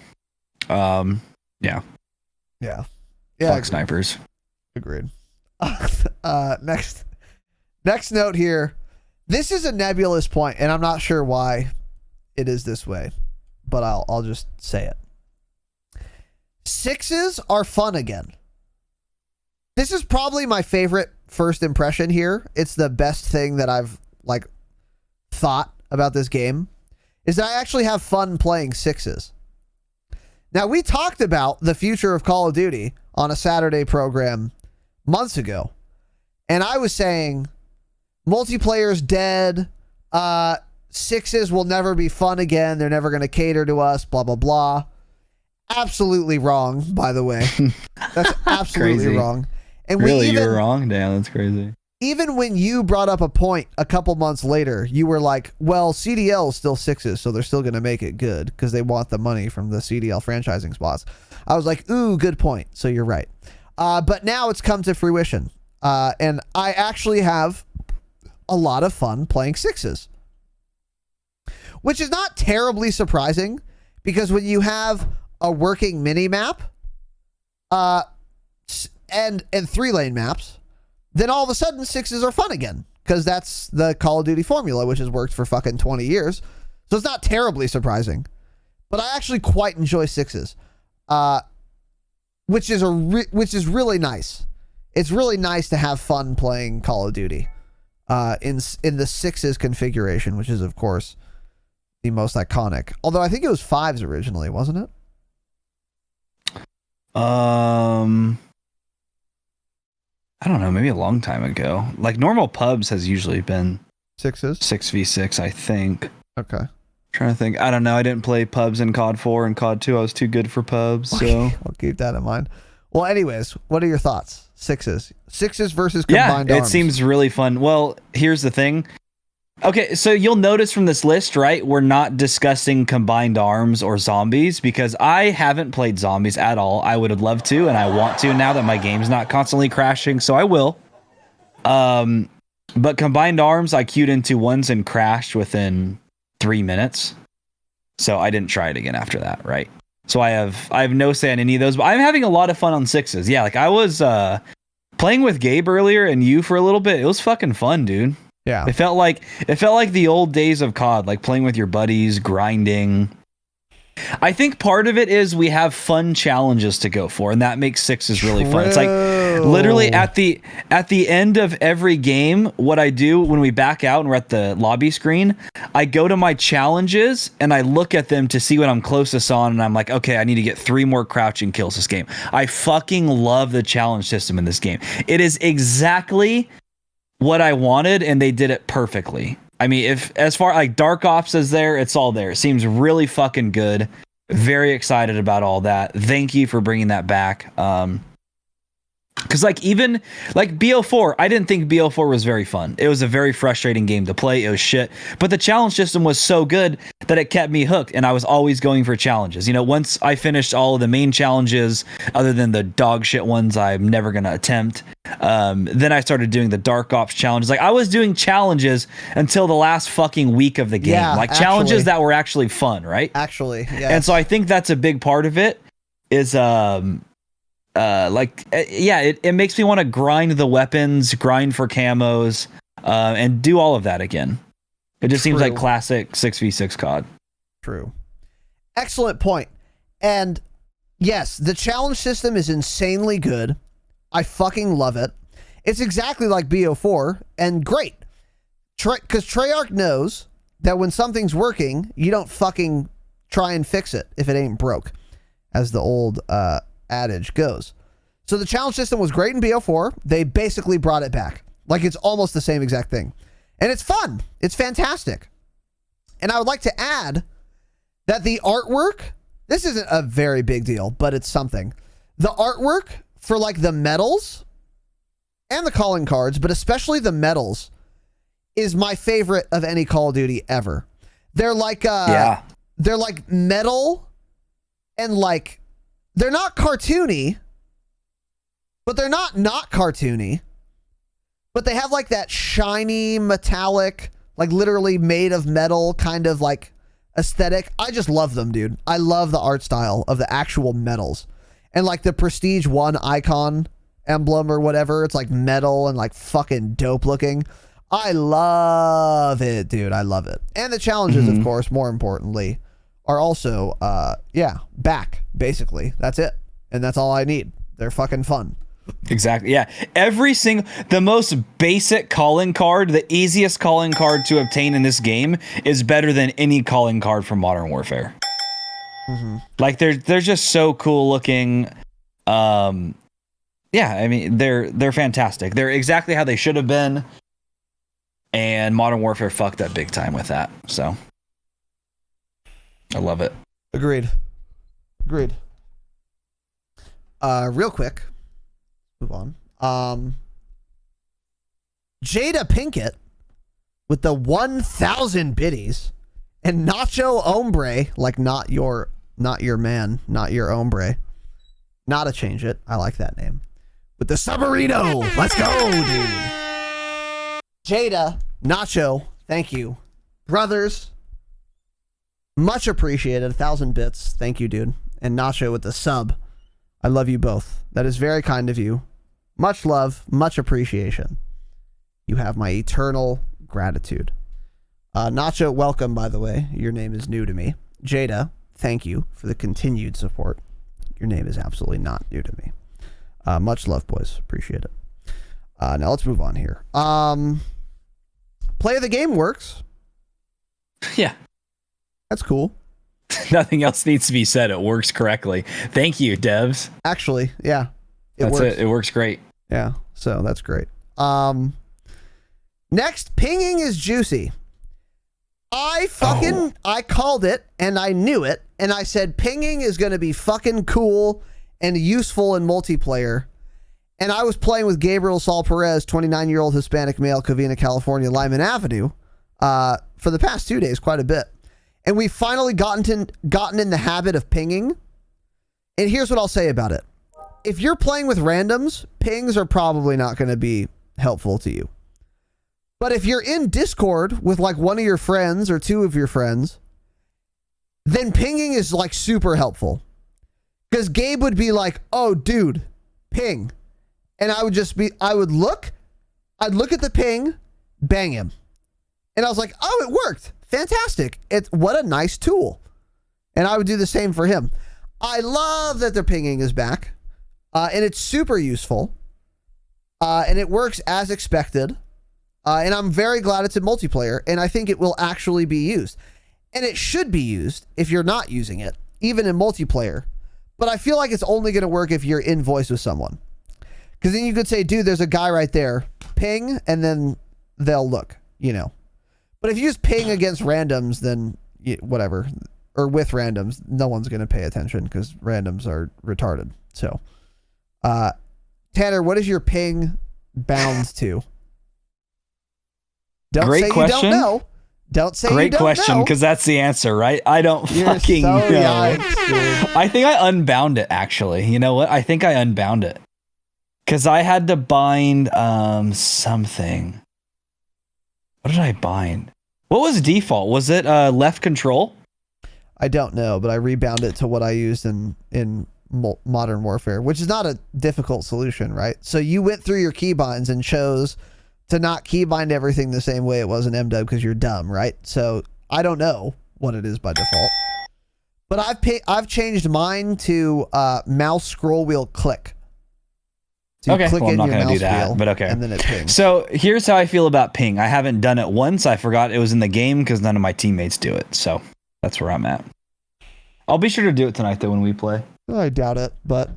Yeah. Fuck snipers. Agreed. Next note here. This is a nebulous point, and I'm not sure why it is this way, but I'll just say it. Sixes are fun again. This is probably my favorite first impression here. It's the best thing that I've like thought about this game, is that I actually have fun playing sixes. Now, we talked about the future of Call of Duty on a Saturday program months ago, and I was saying multiplayer's dead. Sixes will never be fun again. They're never going to cater to us, blah, blah, blah. Absolutely wrong, by the way. That's absolutely wrong. And really, you were wrong? Damn, that's crazy. Even when you brought up a point a couple months later, you were like, well, CDL is still sixes, so they're still going to make it good because they want the money from the CDL franchising spots. I was like, ooh, good point. So you're right. But now it's come to fruition. And I actually have a lot of fun playing sixes, which is not terribly surprising because when you have a working mini map and 3-lane maps, then all of a sudden sixes are fun again because that's the Call of Duty formula, which has worked for fucking 20 years. So it's not terribly surprising, but I actually quite enjoy sixes, which is really nice. It's really nice to have fun playing Call of Duty in the sixes configuration, which is of course the most iconic. Although I think it was fives originally, wasn't it? I don't know, maybe a long time ago. Like normal pubs has usually been sixes, 6v6, I think. Okay. Trying to think. I don't know. I didn't play pubs in COD 4 and COD 2. I was too good for pubs, so I'll keep that in mind. Well, anyways, what are your thoughts? Sixes versus combined arms. It seems really fun. Well, here's the thing. Okay, so you'll notice from this list, right? We're not discussing combined arms or zombies because I haven't played zombies at all. I would have loved to, and I want to now that my game's not constantly crashing, so I will. But combined arms, I queued into once and crashed within 3 minutes. So I didn't try it again after that, right? So I have no say on any of those, but I'm having a lot of fun on sixes. Yeah, like I was playing with Gabe earlier and you for a little bit. It was fucking fun, dude. Yeah. It felt like the old days of COD, like playing with your buddies, grinding. I think part of it is we have fun challenges to go for, and that makes sixes really fun. It's like Literally at the end of every game, what I do when we back out and we're at the lobby screen, I go to my challenges and I look at them to see what I'm closest on, and I'm like, okay, I need to get 3 more crouching kills this game. I fucking love the challenge system in this game. It is exactly what I wanted, and they did it perfectly. I mean, if as far like Dark Ops is there, it's all there. It seems really fucking good. Very excited about all that. Thank you for bringing that back. Because like even like BO4, I didn't think BO4 was very fun. It was a very frustrating game to play. It was shit. But the challenge system was so good that it kept me hooked, and I was always going for challenges. You know, once I finished all of the main challenges, other than the dog shit ones I'm never gonna attempt, then I started doing the Dark Ops challenges. Like I was doing challenges until the last fucking week of the game. Yeah, like challenges that were actually fun, right? Actually, yeah. And so I think that's a big part of it. Is it makes me want to grind the weapons, grind for camos, and do all of that again. It just seems like classic 6v6 COD. True. Excellent point. And yes, the challenge system is insanely good. I fucking love it. It's exactly like BO4 and great. Because Treyarch knows that when something's working, you don't fucking try and fix it if it ain't broke, as the old adage goes. So the challenge system was great in BO4. They basically brought it back. Like it's almost the same exact thing. And it's fun. It's fantastic. And I would like to add that the artwork, this isn't a very big deal, but it's something. The artwork for like the medals and the calling cards, but especially the medals, is my favorite of any Call of Duty ever. They're like they're like metal and like they're not cartoony, but they're not cartoony. But they have like that shiny metallic, like literally made of metal kind of like aesthetic. I just love them, dude. I love the art style of the actual medals. And like the Prestige 1 icon emblem or whatever, it's like metal and like fucking dope looking. I love it, dude. I love it. And the challenges, of course, more importantly, are also, back, basically. That's it. And that's all I need. They're fucking fun. Exactly. Yeah. The most basic calling card, the easiest calling card to obtain in this game is better than any calling card from Modern Warfare. Like they're just so cool looking. I mean, they're fantastic. They're exactly how they should have been. And Modern Warfare fucked up big time with that. So I love it. Agreed. Real quick. Move on. Jada Pinkett with the 1,000 biddies and Nacho Hombre, like not your man, not your hombre. Not to change it. I like that name. With the Submarino. Let's go, dude. Jada, Nacho, thank you. Brothers, much appreciated. 1,000 bits. Thank you, dude. And Nacho with the sub. I love you both. That is very kind of you. Much love, much appreciation. You have my eternal gratitude. Nacho, welcome, by the way. Your name is new to me. Jada, thank you for the continued support. Your name is absolutely not new to me. Much love, boys. Appreciate it. Now let's move on here. Play of the game works. Yeah. That's cool. Nothing else needs to be said. It works correctly. Thank you, devs. Actually, yeah. That's it. It works great. Yeah, so that's great. Next, pinging is juicy. I called it, and I knew it, and I said pinging is going to be fucking cool and useful in multiplayer. And I was playing with Gabriel Saul Perez, 29-year-old Hispanic male, Covina, California, Lyman Avenue, for the past 2 days, quite a bit. And we finally gotten in the habit of pinging. And here's what I'll say about it. If you're playing with randoms, pings are probably not going to be helpful to you. But if you're in Discord with like one of your friends or two of your friends, then pinging is like super helpful. Because Gabe would be like, oh, dude, ping. And I'd look at the ping, bang him. And I was like, oh, it worked. Fantastic. What a nice tool. And I would do the same for him. I love that the pinging is back. And it's super useful. And it works as expected. And I'm very glad it's in multiplayer, and I think it will actually be used. And it should be used if you're not using it, even in multiplayer. But I feel like it's only going to work if you're in voice with someone. Because then you could say, dude, there's a guy right there. Ping, and then they'll look, you know. But if you just ping against randoms, then whatever. Or with randoms, no one's going to pay attention because randoms are retarded. So, Tanner, what is your ping bound to? Don't Great say question. you don't know. Don't say Great you don't question, know. because that's the answer, right? I don't You're fucking so know. yikes, dude. I think I unbound it, actually. You know what? I think I unbound it. Because I had to bind something. What did I bind? What was default? Was it left control? I don't know, but I rebound it to what I used in Modern Warfare, which is not a difficult solution, right? So you went through your keybinds and chose to not keybind everything the same way it was in MW because you're dumb, right? So I don't know what it is by default, but I've changed mine to mouse scroll wheel click. So you click well, I'm in not your going to mouse do that, wheel, but okay. and then it pings. So here's how I feel about ping. I haven't done it once. I forgot it was in the game because none of my teammates do it. So that's where I'm at. I'll be sure to do it tonight, though, when we play. I doubt it, but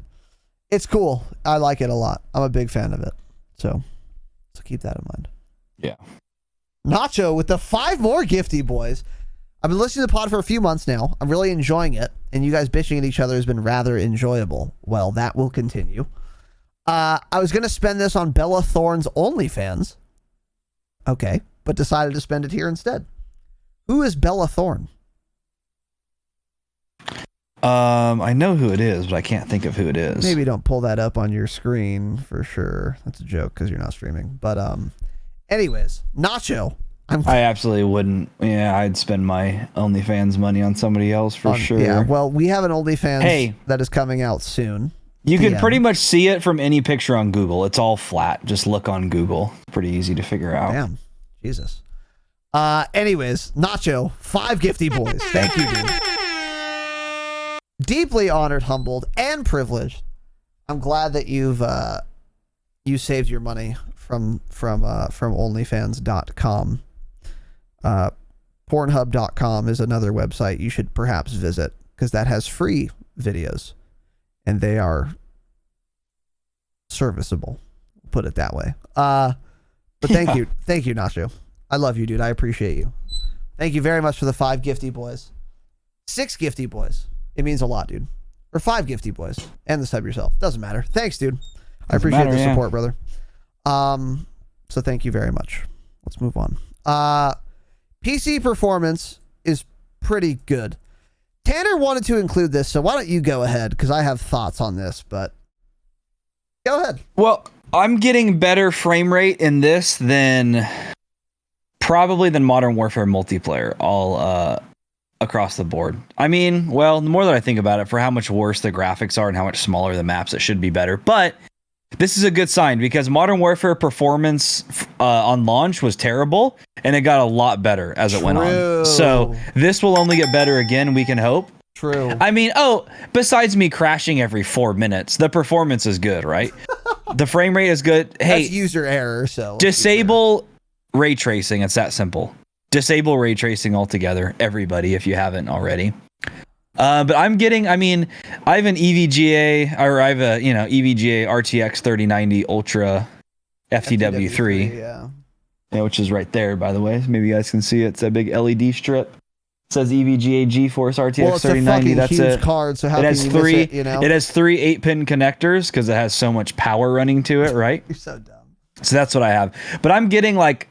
it's cool. I like it a lot. I'm a big fan of it. So keep that in mind. Yeah. Nacho with the 5 more gifty boys. I've been listening to the pod for a few months now. I'm really enjoying it. And you guys bitching at each other has been rather enjoyable. Well, that will continue. I was going to spend this on Bella Thorne's OnlyFans. Okay. But decided to spend it here instead. Who is Bella Thorne? I know who it is, but I can't think of who it is. Maybe don't pull that up on your screen for sure. That's a joke because you're not streaming. But anyways, Nacho. I absolutely wouldn't. Yeah, I'd spend my OnlyFans money on somebody else for sure. Yeah, well, we have an OnlyFans that is coming out soon. You can pretty much see it from any picture on Google. It's all flat. Just look on Google. Pretty easy to figure out. Damn. Jesus. Anyways, Nacho, 5 gifty boys. Thank you, dude. Deeply honored, humbled, and privileged. I'm glad that you saved your money from OnlyFans.com. Pornhub.com is another website you should perhaps visit because that has free videos, and they are serviceable. Put it that way. But thank you, Nacho. I love you, dude. I appreciate you. Thank you very much for the 5 gifty boys. 6 gifty boys. It means a lot, dude. Or 5 gifty boys. And the sub yourself. Doesn't matter. Thanks, dude. I appreciate the support, brother. So thank you very much. Let's move on. PC performance is pretty good. Tanner wanted to include this, so why don't you go ahead? Because I have thoughts on this, but go ahead. Well, I'm getting better frame rate in this than Modern Warfare multiplayer all across the board. I mean, well, the more that I think about it, for how much worse the graphics are and how much smaller the maps, it should be better. But this is a good sign because Modern Warfare performance on launch was terrible, and it got a lot better as it went on. So this will only get better again, we can hope. True. I mean, besides me crashing every 4 minutes, the performance is good, right? The frame rate is good. Hey, that's user error, so disable ray tracing. It's that simple. Disable ray tracing altogether, everybody, if you haven't already. But I have an EVGA, or I have a EVGA RTX 3090 Ultra FTW3. Yeah, which is right there, by the way. Maybe you guys can see it. It's a big LED strip. It says EVGA GeForce RTX 3090. That's huge card. So how it can has you three. miss it, you know? It has 3 8-pin connectors because it has so much power running to it, right? You're so dumb. So that's what I have. But I'm getting like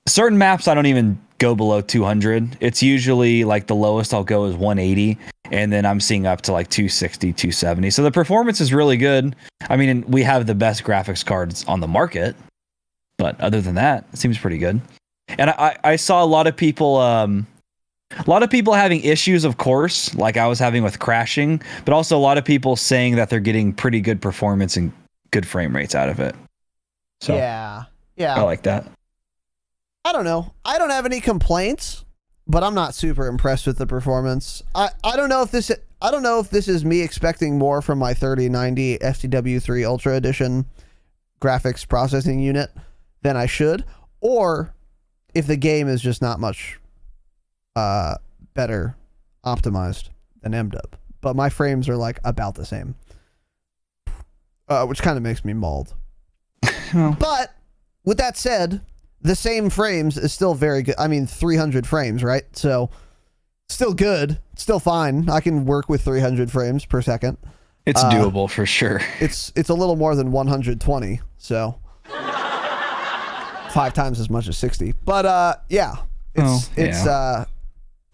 certain maps I don't even go below 200. It's usually like the lowest I'll go is 180, and then I'm seeing up to like 260, 270. So the performance is really good. I mean, we have the best graphics cards on the market, but other than that, it seems pretty good. And I saw a lot of people having issues, of course, like I was having with crashing, but also a lot of people saying that they're getting pretty good performance and good frame rates out of it. So yeah, I like that. I don't know. I don't have any complaints, but I'm not super impressed with the performance. I don't know if this is me expecting more from my 3090 FTW3 Ultra Edition graphics processing unit than I should, or if the game is just not much better optimized than MDub. But my frames are like about the same, which kind of makes me mauled. But with that said, the same frames is still very good. I mean, 300 frames, right? So still good, still fine. I can work with 300 frames per second. It's doable for sure. It's a little more than 120, so 5 times as much as 60. But yeah, the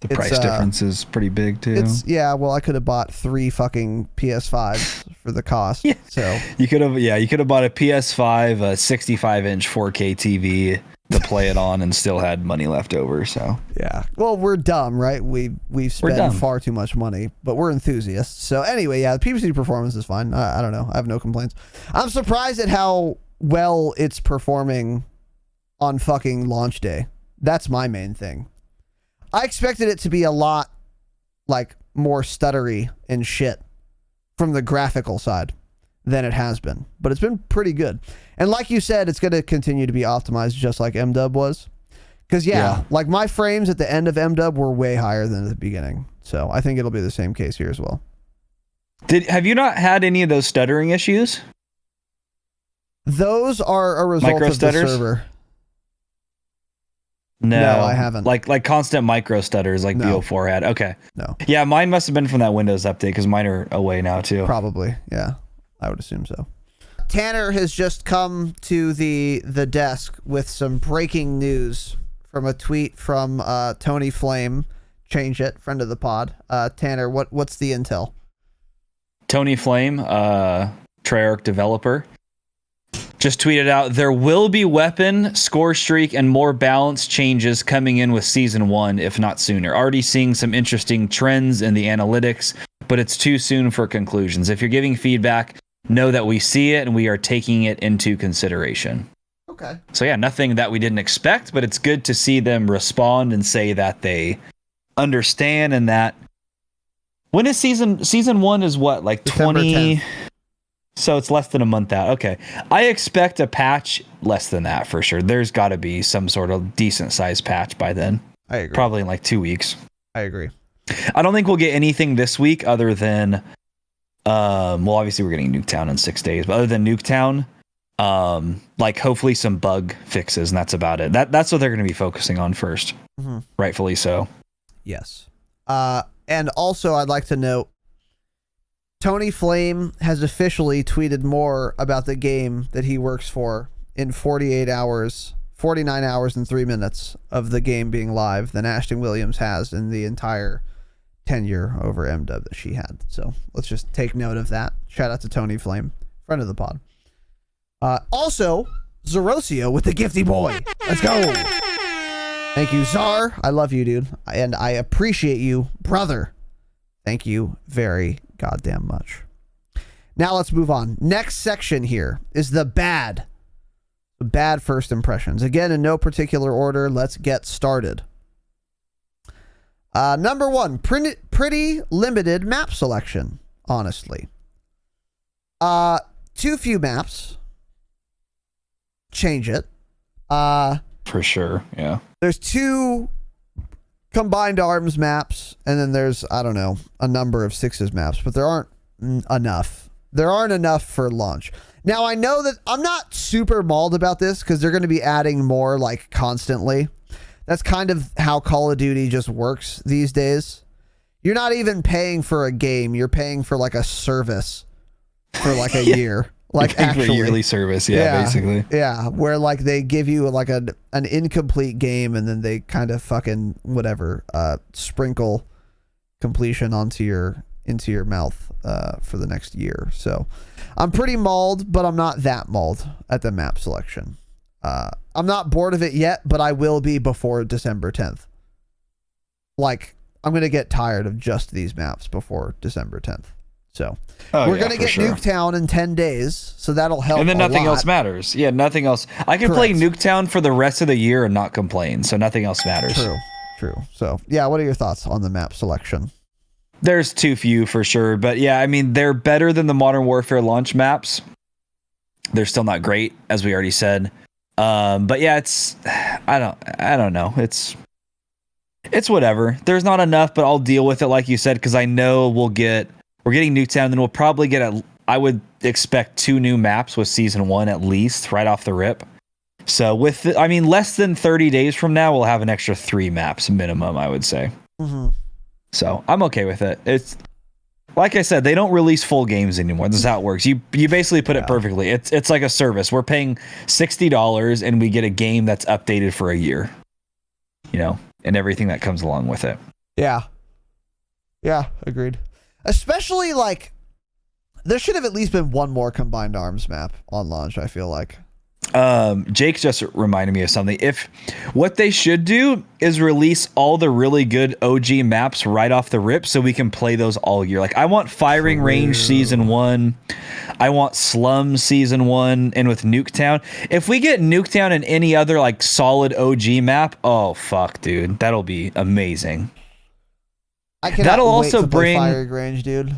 price difference is pretty big too. Well, I could have bought 3 fucking PS5s for the cost. Yeah. So you could have bought a PS5, a 65-inch 4K TV to play it on, and still had money left over. So yeah, well, we're dumb, right? We've spent far too much money, but we're enthusiasts. So anyway, yeah, the PVC performance is fine. I don't know. I have no complaints. I'm surprised at how well it's performing on fucking launch day. That's my main thing. I expected it to be a lot like more stuttery and shit from the graphical side than it has been, but it's been pretty good. And like you said, it's going to continue to be optimized just like MDub was. Because like my frames at the end of MDub were way higher than at the beginning. So I think it'll be the same case here as well. Have you not had any of those stuttering issues? Those are a result of the server. No, I haven't. Like constant micro stutters like BO4 had. Okay. No. Yeah, mine must have been from that Windows update because mine are away now too. Probably. Yeah, I would assume so. Tanner has just come to the desk with some breaking news from a tweet from Tony Flame. Change it, friend of the pod. Tanner, what's the intel? Tony Flame, Treyarch developer, just tweeted out, there will be weapon, score streak, and more balance changes coming in with Season 1, if not sooner. Already seeing some interesting trends in the analytics, but it's too soon for conclusions. If you're giving feedback, know that we see it and we are taking it into consideration. Okay. So yeah, nothing that we didn't expect, but it's good to see them respond and say that they understand and that... When is Season 1 is what? Like December 20... 10th. So it's less than a month out. Okay. I expect a patch less than that for sure. There's got to be some sort of decent sized patch by then. I agree. Probably in like 2 weeks. I agree. I don't think we'll get anything this week other than, well, obviously we're getting Nuketown in 6 days, but other than Nuketown, like hopefully some bug fixes, and that's about it. That's what they're going to be focusing on first. Mm-hmm. Rightfully so. Yes. And also I'd like to note, Tony Flame has officially tweeted more about the game that he works for in 49 hours and 3 minutes of the game being live than Ashton Williams has in the entire tenure over MDub that she had. So let's just take note of that. Shout out to Tony Flame, friend of the pod. Also, Zerosio with the Gifty Boy. Let's go. Thank you, Czar. I love you, dude. And I appreciate you, brother. Thank you very goddamn much. Now let's move on. Next section here is the bad first impressions. Again, in no particular order, let's get started. Number 1, pretty limited map selection, honestly. Too few maps. Change it. For sure, yeah. There's 2 combined arms maps, and then there's, I don't know, a number of 6s maps, but there aren't enough. There aren't enough for launch. Now, I know that I'm not super mauled about this because they're going to be adding more like constantly. That's kind of how Call of Duty just works these days. You're not even paying for a game. You're paying for like a service for like a year. Like actually, for yearly service, basically. Yeah, where like they give you like an incomplete game and then they kind of fucking whatever sprinkle completion into your mouth for the next year. So I'm pretty mauled, but I'm not that mauled at the map selection. I'm not bored of it yet, but I will be before December 10th. Like I'm gonna get tired of just these maps before December 10th. So we're going to get Nuketown in 10 days, so that'll help. And then nothing else matters. Yeah, nothing else. I can play Nuketown for the rest of the year and not complain, so nothing else matters. True. So, yeah, what are your thoughts on the map selection? There's too few for sure, but yeah, I mean, they're better than the Modern Warfare launch maps. They're still not great, as we already said. But yeah, it's I don't know. It's whatever. There's not enough, but I'll deal with it like you said, because I know we're getting Nuketown, and then we'll probably get I would expect 2 new maps with season 1 at least right off the rip. So less than 30 days from now, we'll have an extra 3 maps minimum, I would say. Mm-hmm. So I'm okay with it. It's like I said, they don't release full games anymore. This is how it works. You basically put it perfectly. It's like a service. We're paying $60 and we get a game that's updated for a year. And everything that comes along with it. Yeah. Yeah, agreed. Especially there should have at least been one more Combined Arms map on launch, I feel like. Jake just reminded me of something. If what they should do is release all the really good OG maps right off the rip so we can play those all year. Like I want Firing Range season 1. I want Slums season 1, and with Nuketown. If we get Nuketown and any other solid OG map, oh fuck, dude. That'll be amazing. That'll also bring Firing Range, dude.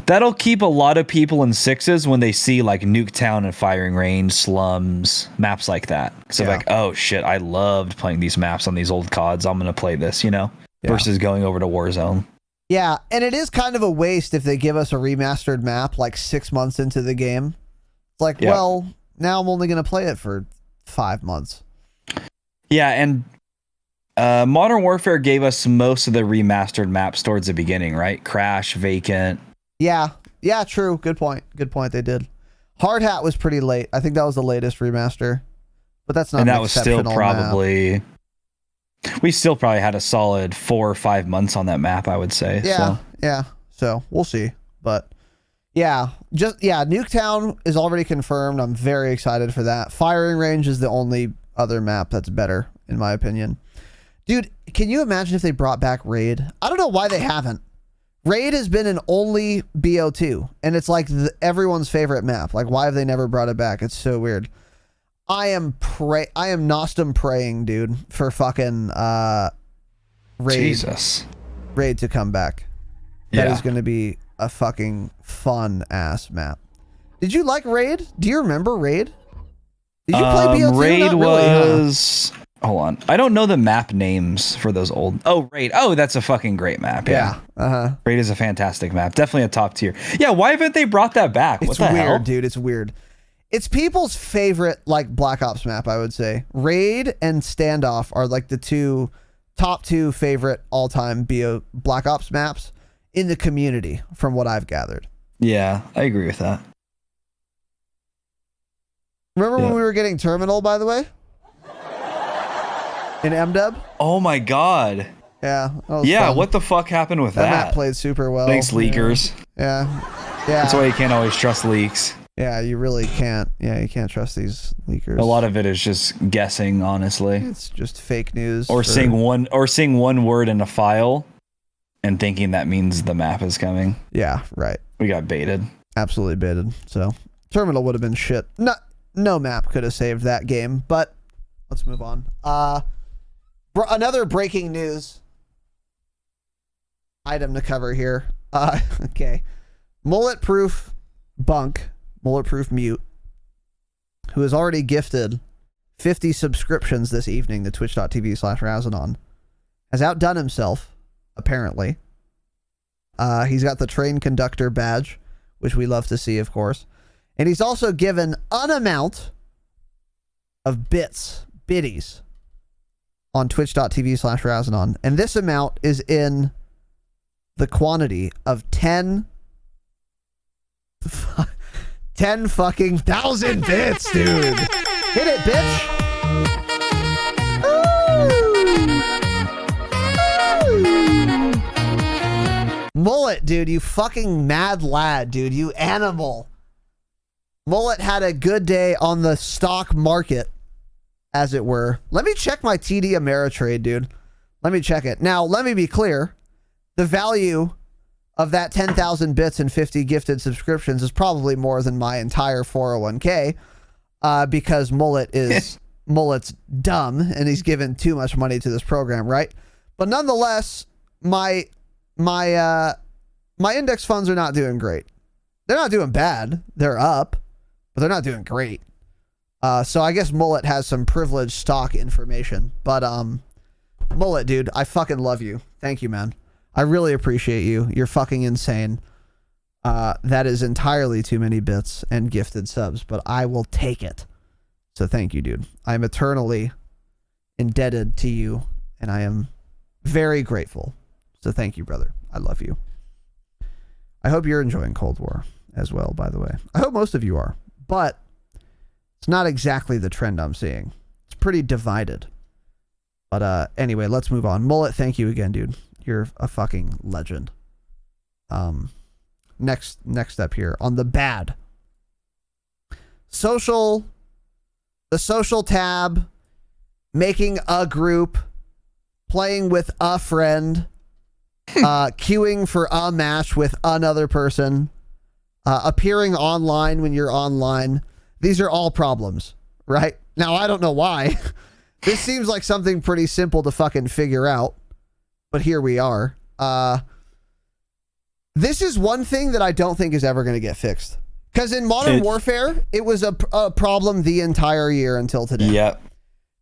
That'll keep a lot of people in 6s when they see Nuketown and Firing Range, Slums, maps like that. So oh shit, I loved playing these maps on these old CODs. I'm gonna play this, versus going over to Warzone. Yeah, and it is kind of a waste if they give us a remastered map 6 months into the game. It's well, now I'm only gonna play it for 5 months. Yeah, and Modern Warfare gave us most of the remastered maps towards the beginning, right? Crash, Vacant. Yeah, true. Good point. They did. Hard Hat was pretty late. I think that was the latest remaster, but that's not. And that was still probably. Map. We still probably had a solid 4 or 5 months on that map, I would say. Yeah. So we'll see, but Nuketown is already confirmed. I'm very excited for that. Firing Range is the only other map that's better, in my opinion. Dude, can you imagine if they brought back Raid? I don't know why they haven't. Raid has been an only BO2, and it's everyone's favorite map. Why have they never brought it back? It's so weird. I am Nostum praying, dude, for fucking Raid to come back. That is going to be a fucking fun ass map. Did you like Raid? Do you remember Raid? Did you play BO2? Raid Not really, was... Hold on. I don't know the map names for those old... Oh, Raid. Oh, that's a fucking great map. Yeah. Raid is a fantastic map. Definitely a top tier. Yeah, why haven't they brought that back? What the hell? It's weird, dude. It's weird. It's people's favorite, Black Ops map, I would say. Raid and Standoff are, the top two favorite all-time Black Ops maps in the community, from what I've gathered. Yeah, I agree with that. Remember when we were getting Terminal, by the way? In MDub? Oh my god. Yeah. Fun. What the fuck happened with that? That map played super well. Thanks, leakers. Yeah. That's why you can't always trust leaks. Yeah, you really can't. Yeah, you can't trust these leakers. A lot of it is just guessing, honestly. It's just fake news. Or seeing one word in a file and thinking that means the map is coming. Yeah, right. We got baited. Absolutely baited. So, Terminal would have been shit. No map could have saved that game, but let's move on. Another breaking news item to cover here. Okay. Mulletproof Mute, who has already gifted 50 subscriptions this evening to twitch.tv/Razinon, has outdone himself, apparently. He's got the train conductor badge, which we love to see, of course. And he's also given an amount of biddies on twitch.tv/Razinon. And this amount is in the quantity of 10 fucking thousand bits, dude. Hit it, bitch. Ooh. Mullet, dude, you fucking mad lad, dude. You animal. Mullet had a good day on the stock market, as it were. Let me check my TD Ameritrade, dude. Let me check it. Now, let me be clear. The value of that 10,000 bits and 50 gifted subscriptions is probably more than my entire 401k, because Mullet's dumb and he's given too much money to this program, right? But nonetheless, my index funds are not doing great. They're not doing bad. They're up, but they're not doing great. So I guess Mullet has some privileged stock information. But Mullet, dude, I fucking love you. Thank you, man. I really appreciate you. You're fucking insane. That is entirely too many bits and gifted subs, but I will take it. So thank you, dude. I'm eternally indebted to you, and I am very grateful. So thank you, brother. I love you. I hope you're enjoying Cold War as well, by the way. I hope most of you are, but it's not exactly the trend I'm seeing. It's pretty divided. But anyway, let's move on. Mullet, thank you again, dude. You're a fucking legend. Next up here on the bad. The social tab, making a group, playing with a friend, queuing for a match with another person, appearing online when you're online. These are all problems, right? Now, I don't know why. This seems like something pretty simple to fucking figure out, but here we are. This is one thing that I don't think is ever going to get fixed. Because in Modern Warfare, it was a problem the entire year until today. Yep.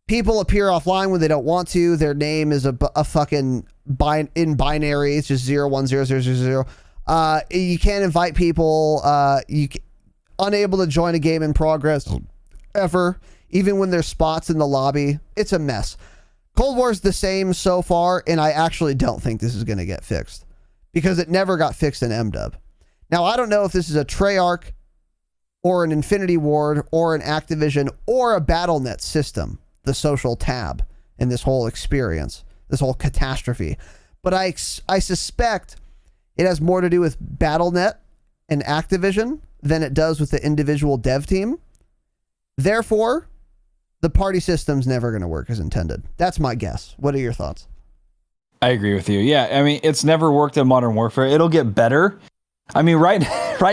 People appear offline when they don't want to. Their name is a fucking in binary. It's just 010000. You can't invite people. Unable to join a game in progress ever, even when there's spots in the lobby. It's a mess. Cold War's the same so far, and I actually don't think this is going to get fixed because it never got fixed in MW. Now, I don't know if this is a Treyarch or an Infinity Ward or an Activision or a BattleNet system, the social tab, in this whole experience, this whole catastrophe. But I suspect it has more to do with BattleNet and Activision than it does with the individual dev team. Therefore, the party system's never going to work as intended. That's my guess. What are your thoughts? I agree with you. Yeah, I mean, it's never worked in Modern Warfare. It'll get better. I mean, right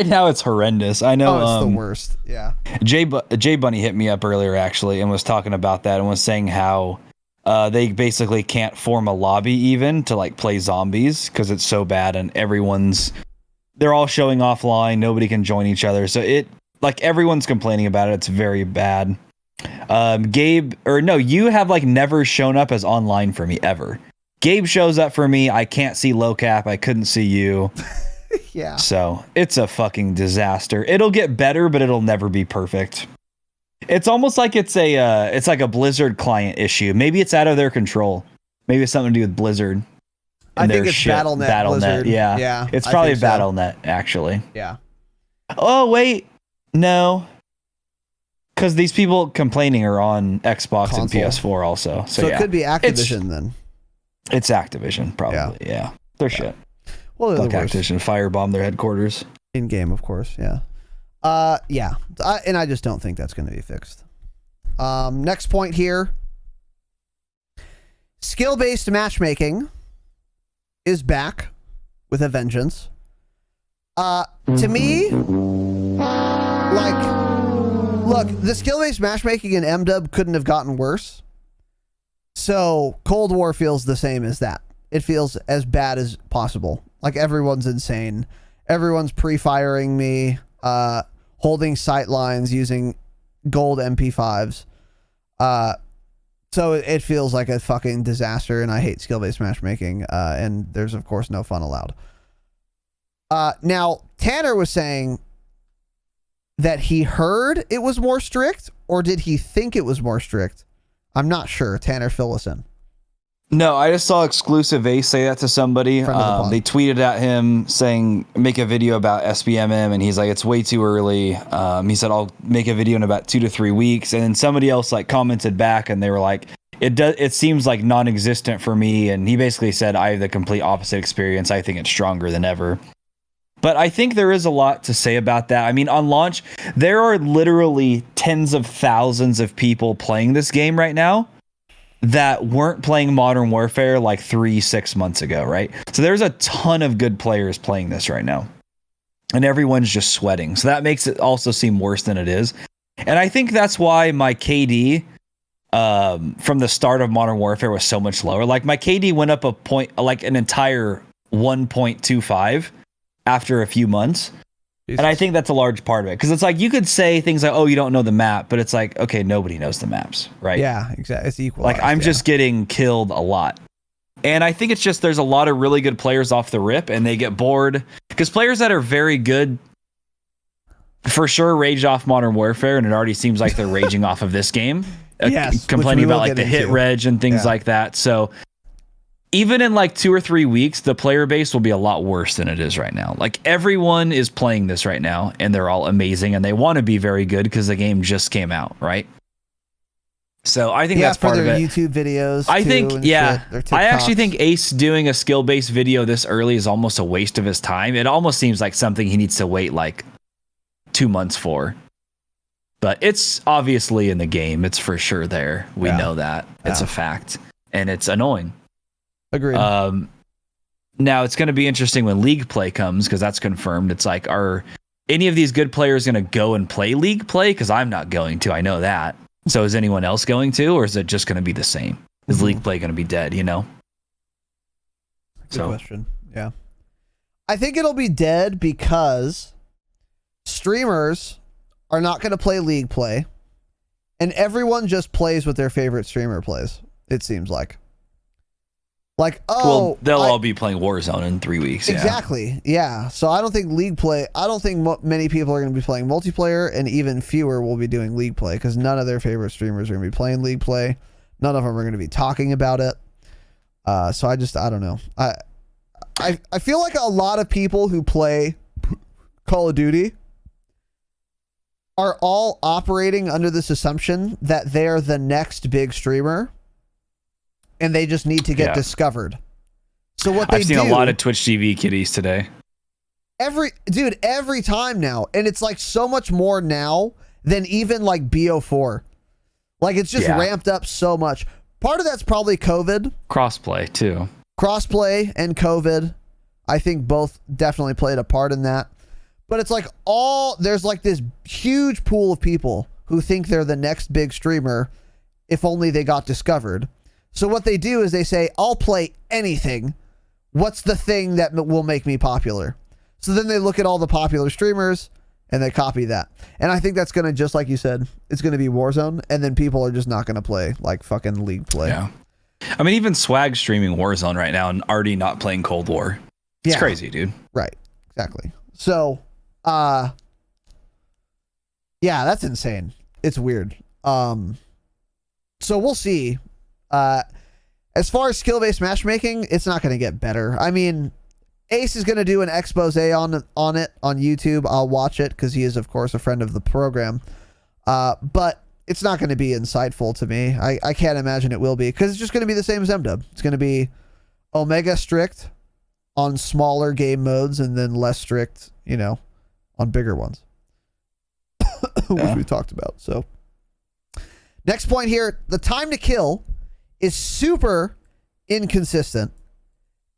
now it's horrendous. I know. Oh, it's the worst. Yeah. Jay Bunny hit me up earlier actually and was talking about that and was saying how they basically can't form a lobby even to like play zombies because it's so bad and they're all showing offline. Nobody can join each other. So everyone's complaining about it. It's very bad. You have like never shown up as online for me ever. Gabe shows up for me. I can't see low cap. I couldn't see you. Yeah. So it's a fucking disaster. It'll get better, but it'll never be perfect. It's almost like it's like a Blizzard client issue. Maybe it's out of their control. Maybe it's something to do with Blizzard. I think it's BattleNet. Blizzard. Yeah. It's probably BattleNet, actually. Yeah. Oh, wait. No. Because these people complaining are on Xbox Console. And PS4 also. So it could be Activision then. It's Activision, probably. Yeah. They're shit. Well, Fuck Activision, firebomb their headquarters. In game, of course, yeah. And I just don't think that's going to be fixed. Next point here. Skill-based matchmaking is back with a vengeance. To me, look, the skill-based matchmaking in MW couldn't have gotten worse. So Cold War feels the same as that. It feels as bad as possible. Like everyone's insane. Everyone's pre-firing me, holding sight lines using gold MP5s. So it feels like a fucking disaster, and I hate skill-based matchmaking, and there's, of course, no fun allowed. Now, Tanner was saying that he heard it was more strict, or did he think it was more strict? I'm not sure. Tanner, fill us in. No, I just saw Exclusive Ace say that to somebody. They tweeted at him saying, make a video about SBMM, and he's like, it's way too early. He said, I'll make a video in about 2 to 3 weeks. And then somebody else like commented back, and they were like, it seems like non-existent for me. And he basically said, I have the complete opposite experience. I think it's stronger than ever. But I think there is a lot to say about that. I mean, on launch, there are literally tens of thousands of people playing this game right now that weren't playing Modern Warfare like 3-6 months ago, right? So there's a ton of good players playing this right now. And everyone's just sweating. So that makes it also seem worse than it is. And I think that's why my KD from the start of Modern Warfare was so much lower. Like my KD went up an entire 1.25 after a few months. And I think that's a large part of it, because it's like you could say things like, "Oh, you don't know the map," but it's like, okay, nobody knows the maps, right? Yeah, exactly. It's equal. Like I'm just getting killed a lot, and I think it's just there's a lot of really good players off the rip, and they get bored because players that are very good, for sure, raged off Modern Warfare, and it already seems like they're raging off of this game. Yes, complaining about like the hit reg and things like that. So even in like 2 or 3 weeks, the player base will be a lot worse than it is right now. Like everyone is playing this right now, and they're all amazing, and they want to be very good because the game just came out, right? So I think that's part of it. YouTube videos. I think, I actually think Ace doing a skill-based video this early is almost a waste of his time. It almost seems like something he needs to wait like 2 months for. But it's obviously in the game. It's for sure there. We know that. It's a fact, and it's annoying. Agreed. Now it's going to be interesting when League play comes, because that's confirmed. It's like, are any of these good players going to go and play League play? Because I'm not going to. I know that. So is anyone else going to, or is it just going to be the same? Is League play going to be dead? You know. Good question. Yeah, I think it'll be dead because streamers are not going to play League play, and everyone just plays what their favorite streamer plays. It seems like. Like, well, they'll all be playing Warzone in 3 weeks. Exactly. Yeah. So I don't think League play. I don't think many people are going to be playing multiplayer, and even fewer will be doing League play because none of their favorite streamers are going to be playing League play. None of them are going to be talking about it. So I don't know. I feel like a lot of people who play Call of Duty are all operating under this assumption that they're the next big streamer, and they just need to get discovered. So what I've seen a lot of Twitch TV kitties today. Every time now, and it's like so much more now than even like BO4. Like it's just ramped up so much. Part of that's probably COVID. Crossplay too. Crossplay and COVID, I think both definitely played a part in that. But it's like there's like this huge pool of people who think they're the next big streamer if only they got discovered. So what they do is they say, I'll play anything. What's the thing that will make me popular? So then they look at all the popular streamers and they copy that. And I think that's going to, just like you said, it's going to be Warzone. And then people are just not going to play like fucking League play. Yeah. I mean, even Swag streaming Warzone right now and already not playing Cold War. It's crazy, dude. Right. Exactly. So, yeah, that's insane. It's weird. So we'll see. As far as skill-based matchmaking, it's not going to get better. I mean, Ace is going to do an expose on it on YouTube. I'll watch it because he is, of course, a friend of the program. But it's not going to be insightful to me. I can't imagine it will be, because it's just going to be the same as MDub. It's going to be Omega strict on smaller game modes and then less strict, on bigger ones, which we talked about. So next point here, the time to kill is super inconsistent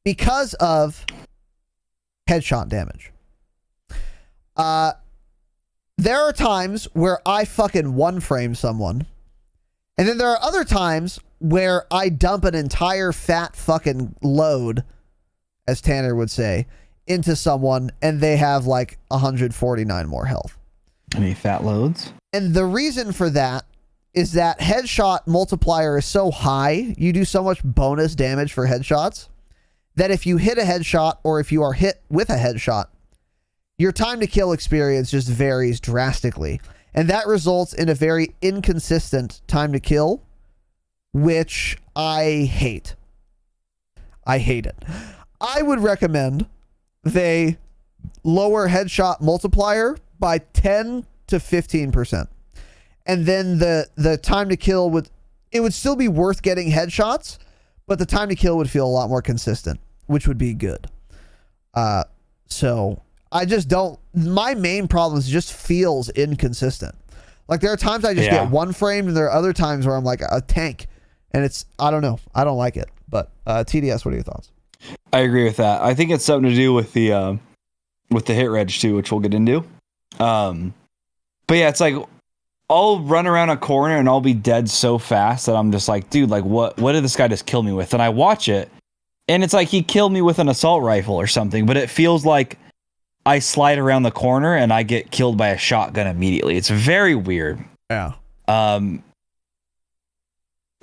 because of headshot damage. There are times where I fucking one frame someone, and then there are other times where I dump an entire fat fucking load, as Tanner would say, into someone, and they have like 149 more health. Any fat loads? And the reason for that is that headshot multiplier is so high, you do so much bonus damage for headshots, that if you hit a headshot or if you are hit with a headshot, your time to kill experience just varies drastically. And that results in a very inconsistent time to kill, which I hate. I hate it. I would recommend they lower headshot multiplier by 10 to 15%. And then the time to kill would still be worth getting headshots, but the time to kill would feel a lot more consistent, which would be good. So I just don't. My main problem is it just feels inconsistent. Like there are times I just get one framed, and there are other times where I'm like a tank, and I don't know. I don't like it. But TDS, what are your thoughts? I agree with that. I think it's something to do with the hit reg too, which we'll get into. But yeah, it's like I'll run around a corner and I'll be dead so fast that I'm just like, dude, like what did this guy just kill me with? And I watch it, and it's like he killed me with an assault rifle or something, but it feels like I slide around the corner and I get killed by a shotgun immediately. It's very weird. Yeah.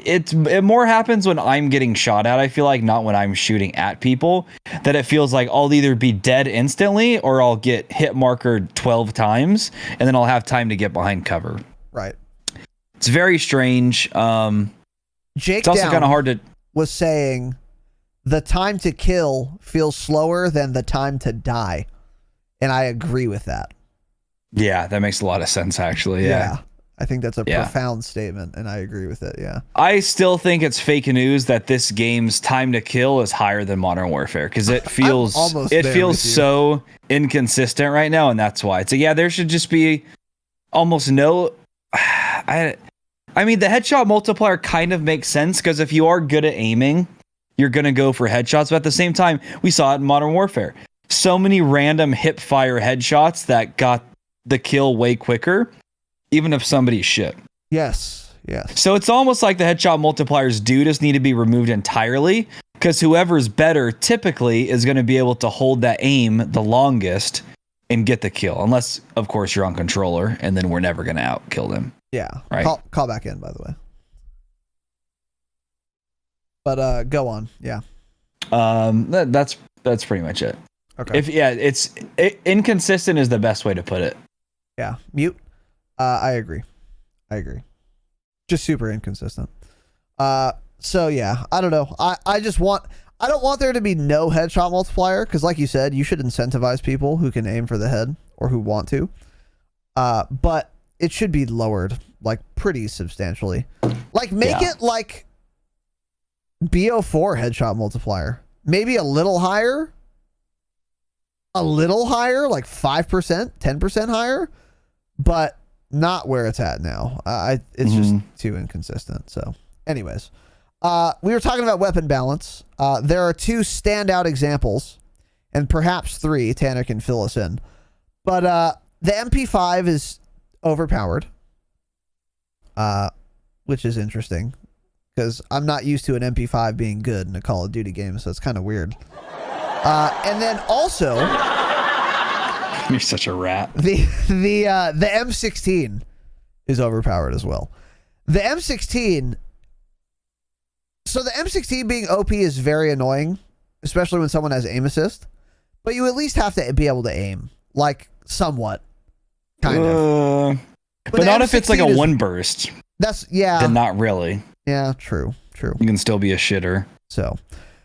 It more happens when I'm getting shot at, I feel like, not when I'm shooting at people, that it feels like I'll either be dead instantly or I'll get hit markered 12 times and then I'll have time to get behind cover. Right. It's very strange. Jake it's also Down kind of hard to was saying the time to kill feels slower than the time to die. And I agree with that. Yeah, that makes a lot of sense, actually. Yeah. I think that's a profound statement, and I agree with it. Yeah. I still think it's fake news that this game's time to kill is higher than Modern Warfare because it feels so inconsistent right now, and that's why. So yeah, there should just be almost no. I mean, the headshot multiplier kind of makes sense because if you are good at aiming, you're gonna go for headshots. But at the same time, we saw it in Modern Warfare. So many random hip fire headshots that got the kill way quicker, even if somebody's shit. Yes. So it's almost like the headshot multipliers do just need to be removed entirely because whoever's better typically is going to be able to hold that aim the longest and get the kill. Unless, of course, you're on controller and then we're never going to outkill them. Yeah. Right. Call back in, by the way. But go on. Yeah. That's pretty much it. Okay. Inconsistent is the best way to put it. Yeah. Mute. I agree. Just super inconsistent. So yeah, I don't know. I don't want there to be no headshot multiplier because, like you said, you should incentivize people who can aim for the head or who want to. But it should be lowered like pretty substantially. Like make it like BO4 headshot multiplier. Maybe a little higher. Like 5%, 10% higher, but not where it's at now. It's just too inconsistent. So anyways, we were talking about weapon balance. There are two standout examples and perhaps three. Tanner can fill us in, but the MP5 is overpowered, which is interesting because I'm not used to an MP5 being good in a Call of Duty game. So it's kind of weird. And then also, you're such a rat. The M16 is overpowered as well. The M16. So the M16 being OP is very annoying, especially when someone has aim assist. But you at least have to be able to aim, like somewhat, kind of. But not if it's like a one burst. Then not really. Yeah, true. You can still be a shitter. So.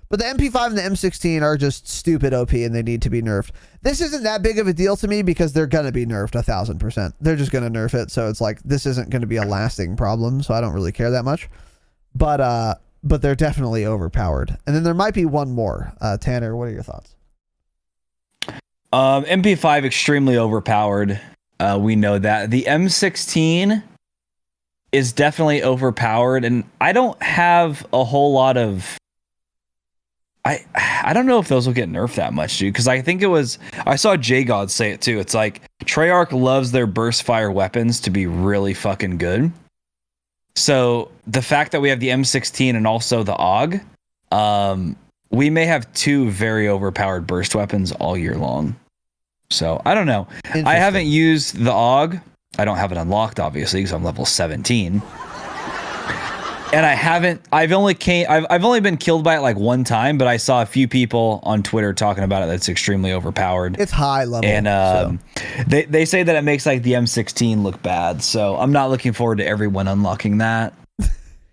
But the MP5 and the M16 are just stupid OP and they need to be nerfed. This isn't that big of a deal to me because they're going to be nerfed 1,000%. They're just going to nerf it. So it's like, this isn't going to be a lasting problem. So I don't really care that much. But they're definitely overpowered. And then there might be one more. Tanner, what are your thoughts? MP5 extremely overpowered. We know that. The M16 is definitely overpowered. And I don't have a whole lot of... I don't know if those will get nerfed that much, dude, because I think I saw J-God say it too. It's like Treyarch loves their burst fire weapons to be really fucking good. So the fact that we have the M16 and also the AUG, we may have two very overpowered burst weapons all year long. So I don't know. I haven't used the AUG. I don't have it unlocked, obviously, because I'm level 17. And I've only been killed by it like one time, but I saw a few people on Twitter talking about it. That's extremely overpowered. It's high level. And they say that it makes like the M16 look bad. So I'm not looking forward to everyone unlocking that.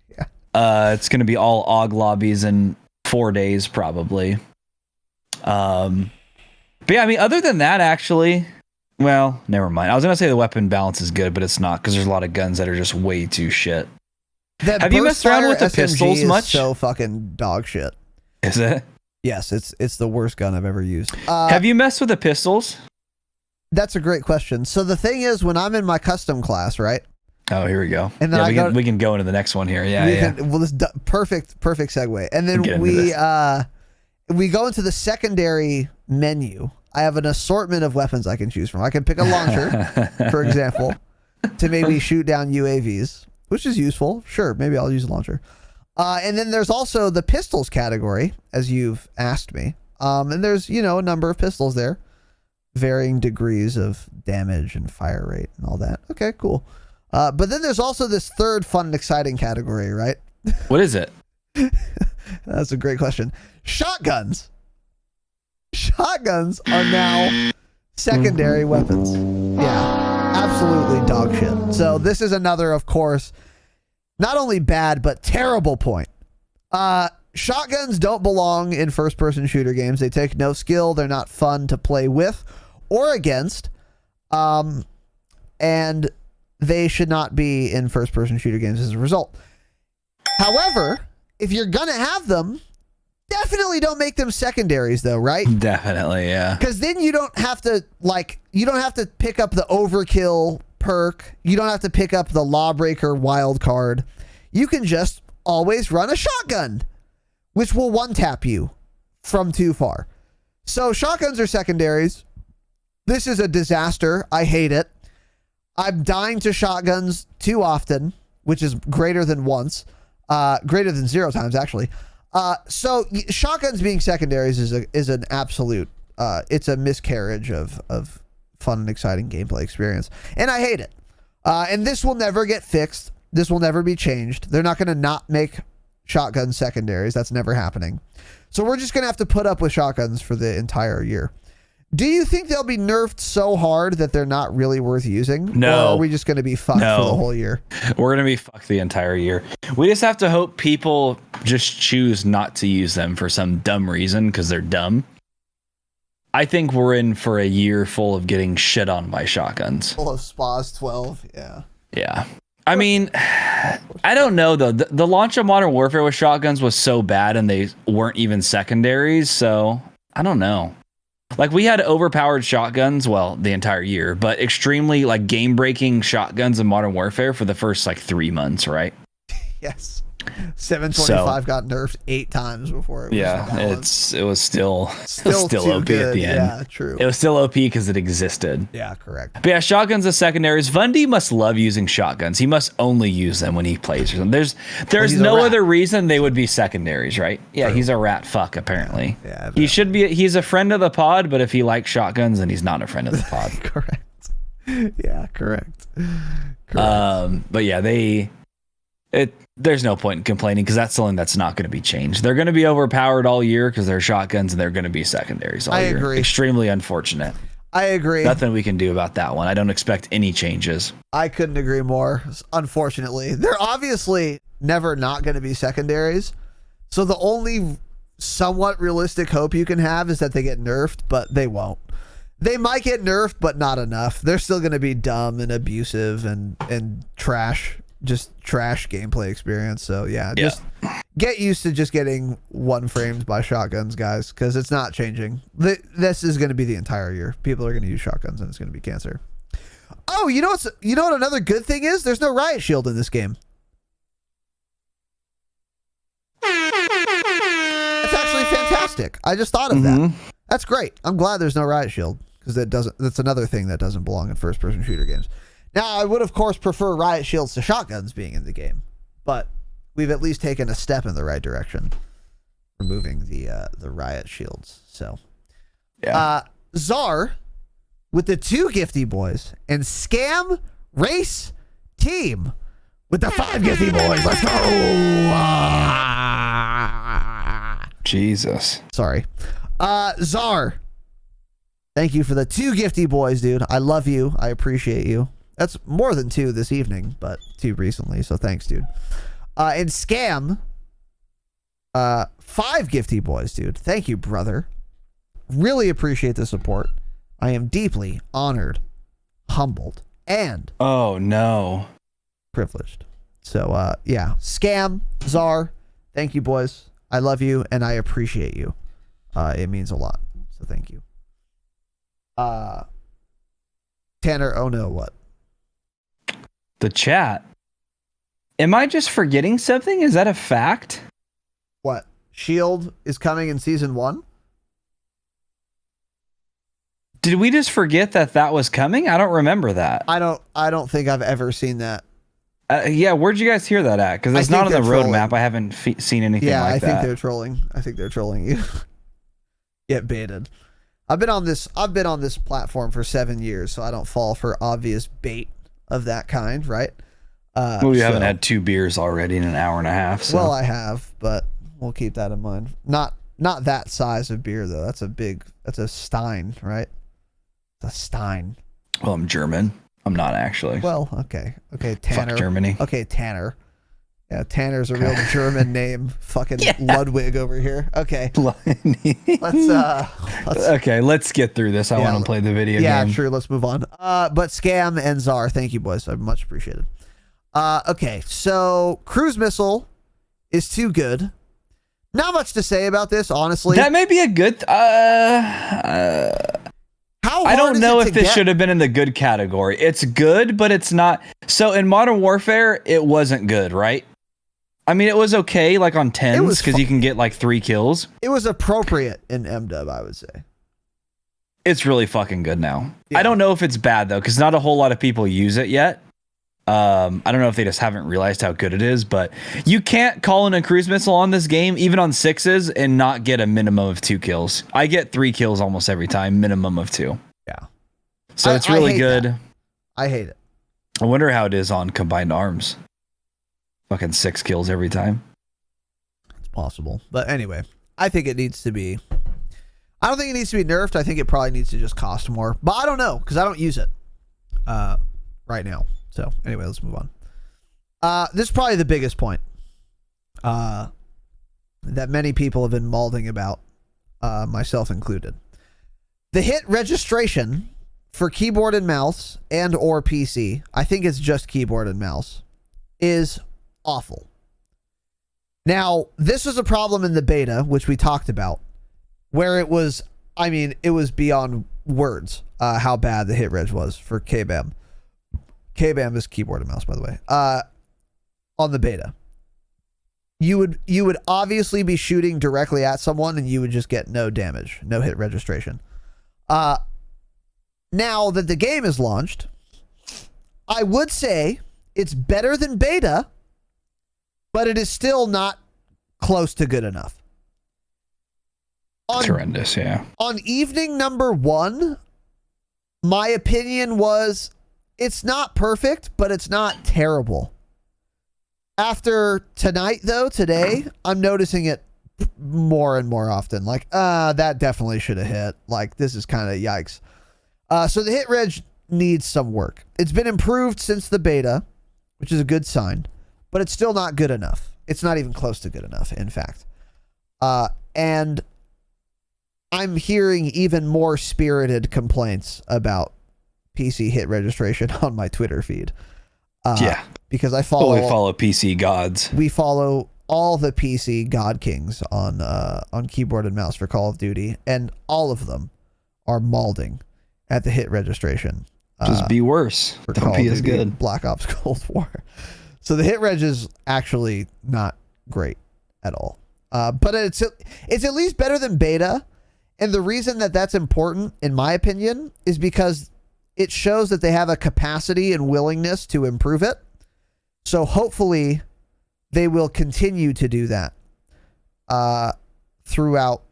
Yeah. It's going to be all AUG lobbies in 4 days, probably. But yeah, I mean, other than that, actually, well, never mind. I was going to say the weapon balance is good, but it's not because there's a lot of guns that are just way too shit. Have you messed around with the pistols much? So fucking dog shit. Is it? Yes, it's the worst gun I've ever used. Have you messed with the pistols? That's a great question. So the thing is, when I'm in my custom class, right? Oh, here we go. And then we can go into the next one here. This perfect segue. And then we go into the secondary menu. I have an assortment of weapons I can choose from. I can pick a launcher, for example, to maybe shoot down UAVs. Which is useful. Sure, maybe I'll use a launcher. And then there's also the pistols category, as you've asked me. And there's, a number of pistols there. varying degrees of damage and fire rate and all that. Okay, cool. But then there's also this third fun and exciting category, right? What is it? That's a great question. Shotguns. Shotguns are now secondary weapons. Yeah, absolutely dog shit. So this is another, of course, not only bad, but terrible point. Shotguns don't belong in first-person shooter games. They take no skill. They're not fun to play with or against. And they should not be in first-person shooter games as a result. However, if you're going to have them, definitely don't make them secondaries, though, right? Definitely, yeah. Because then you don't have to, pick up the overkill perk. You don't have to pick up the lawbreaker wild card. You can just always run a shotgun, which will one-tap you from too far. So shotguns are secondaries. This is a disaster. I hate it. I'm dying to shotguns too often, which is greater than once. Greater than 0 times, actually. So shotguns being secondaries is an absolute, it's a miscarriage of fun and exciting gameplay experience. And I hate it. And this will never get fixed. This will never be changed. They're not going to not make shotgun secondaries. That's never happening. So we're just going to have to put up with shotguns for the entire year. Do you think they'll be nerfed so hard that they're not really worth using? No. Or are we just going to be fucked for the whole year? We're going to be fucked the entire year. We just have to hope people just choose not to use them for some dumb reason because they're dumb. I think we're in for a year full of getting shit on by shotguns. Full of SPAS 12, yeah. Yeah. I mean, I don't know, though. The launch of Modern Warfare with shotguns was so bad and they weren't even secondaries, so I don't know. Like, we had overpowered shotguns, well, the entire year, but extremely, game-breaking shotguns in Modern Warfare for the first, 3 months, right? Yes. 725 got nerfed 8 times before it was balanced. It was still too OP good. at the end. Yeah, true. It was still OP because it existed. Yeah, correct. But yeah, shotguns as secondaries. Bundy must love using shotguns. He must only use them when he plays or something. There's no other reason they would be secondaries, right? Yeah, True. he's a rat fuck, apparently. Yeah, he should be. He's a friend of the pod, but if he likes shotguns, then he's not a friend of the pod. Correct. Yeah, correct. But yeah, there's no point in complaining because that's something that's not going to be changed. They're going to be overpowered all year because they're shotguns and they're going to be secondaries all year. I agree. Extremely unfortunate. I agree. Nothing we can do about that one. I don't expect any changes. I couldn't agree more. Unfortunately, they're obviously never not going to be secondaries. So the only somewhat realistic hope you can have is that they get nerfed, but they won't. They might get nerfed, but not enough. They're still going to be dumb and abusive and trash. Just trash gameplay experience. So yeah, just get used to just getting one framed by shotguns, guys, because it's not changing. This is going to be the entire year. People are going to use shotguns and it's going to be cancer. Oh, you know what another good thing is? There's no riot shield in this game. That's actually fantastic. I just thought of that. That's great. I'm glad there's no riot shield because that's another thing that doesn't belong in first person shooter games. Now, I would, of course, prefer riot shields to shotguns being in the game, but we've at least taken a step in the right direction, removing the riot shields. So, yeah. Czar with the 2 gifty boys and Scam Race Team with the 5 gifty boys. Let's go! Jesus. Sorry. Czar, thank you for the 2 gifty boys, dude. I love you. I appreciate you. That's more than 2 this evening, but 2 recently, so thanks, dude. And Scam, 5 gifty boys, dude. Thank you, brother. Really appreciate the support. I am deeply honored, humbled, and oh no, privileged. So yeah, Scam, Czar, thank you, boys. I love you and I appreciate you. It means a lot. So thank you. Tanner, oh no, what? The chat. Am I just forgetting something? Is that a fact? What? Shield is coming in season 1? Did we just forget that was coming? I don't remember that. I don't think I've ever seen that. Yeah, where'd you guys hear that at? Because it's not on the roadmap. I haven't seen anything like that. Yeah, I think they're trolling. I think they're trolling you. Get baited. I've been on this platform for 7 years, so I don't fall for obvious bait of that kind, right? Well, you haven't had 2 beers already in an hour and a half. So. Well, I have, but we'll keep that in mind. Not that size of beer though. That's a Stein, right? It's a Stein. Well, I'm German. I'm not actually. Well, okay, Tanner. Fuck Germany. Okay, Tanner. Yeah, Tanner's a real German name. Fucking Ludwig over here. Okay. Let's get through this. I want to play the video game. Yeah, sure. Let's move on. But Scam and Czar, thank you, boys. I much appreciated. Okay, so cruise missile is too good. Not much to say about this, honestly. That may be a good. How I don't know if this get? should have been in the good category. It's good, but it's not. So in Modern Warfare, it wasn't good, right? I mean, it was okay, like on 10s, because you can get like 3 kills. It was appropriate in MW, I would say. It's really fucking good now. Yeah. I don't know if it's bad though, because not a whole lot of people use it yet. I don't know if they just haven't realized how good it is, but you can't call in a cruise missile on this game, even on 6s, and not get a minimum of 2 kills. I get 3 kills almost every time, minimum of 2. Yeah. So it's really good. That. I hate it. I wonder how it is on combined arms. Fucking 6 kills every time. It's possible. But anyway, I think it needs to be... I don't think it needs to be nerfed. I think it probably needs to just cost more. But I don't know, because I don't use it right now. So anyway, let's move on. This is probably the biggest point that many people have been malding about, myself included. The hit registration for keyboard and mouse and or PC, I think it's just keyboard and mouse, is awful. Now, this was a problem in the beta, which we talked about, where it was beyond words how bad the hit reg was for KBAM. KBAM is keyboard and mouse, by the way. On the beta, you would obviously be shooting directly at someone and you would just get no damage, no hit registration. Now that the game is launched, I would say it's better than beta, but it is still not close to good enough. It's horrendous, yeah. On evening number 1, my opinion was it's not perfect, but it's not terrible. After tonight, though, today, I'm noticing it more and more often. Like, that definitely should have hit. Like, this is kind of yikes. So the hit reg needs some work. It's been improved since the beta, which is a good sign, but it's still not good enough. It's not even close to good enough, in fact. And I'm hearing even more spirited complaints about PC hit registration on my Twitter feed. Because I follow... we follow PC gods. We follow all the PC god kings on keyboard and mouse for Call of Duty, and all of them are malding at the hit registration. Just be worse. Don't be as good. Black Ops Cold War. So the hit reg is actually not great at all. But it's at least better than beta. And the reason that that's important, in my opinion, is because it shows that they have a capacity and willingness to improve it. So hopefully they will continue to do that throughout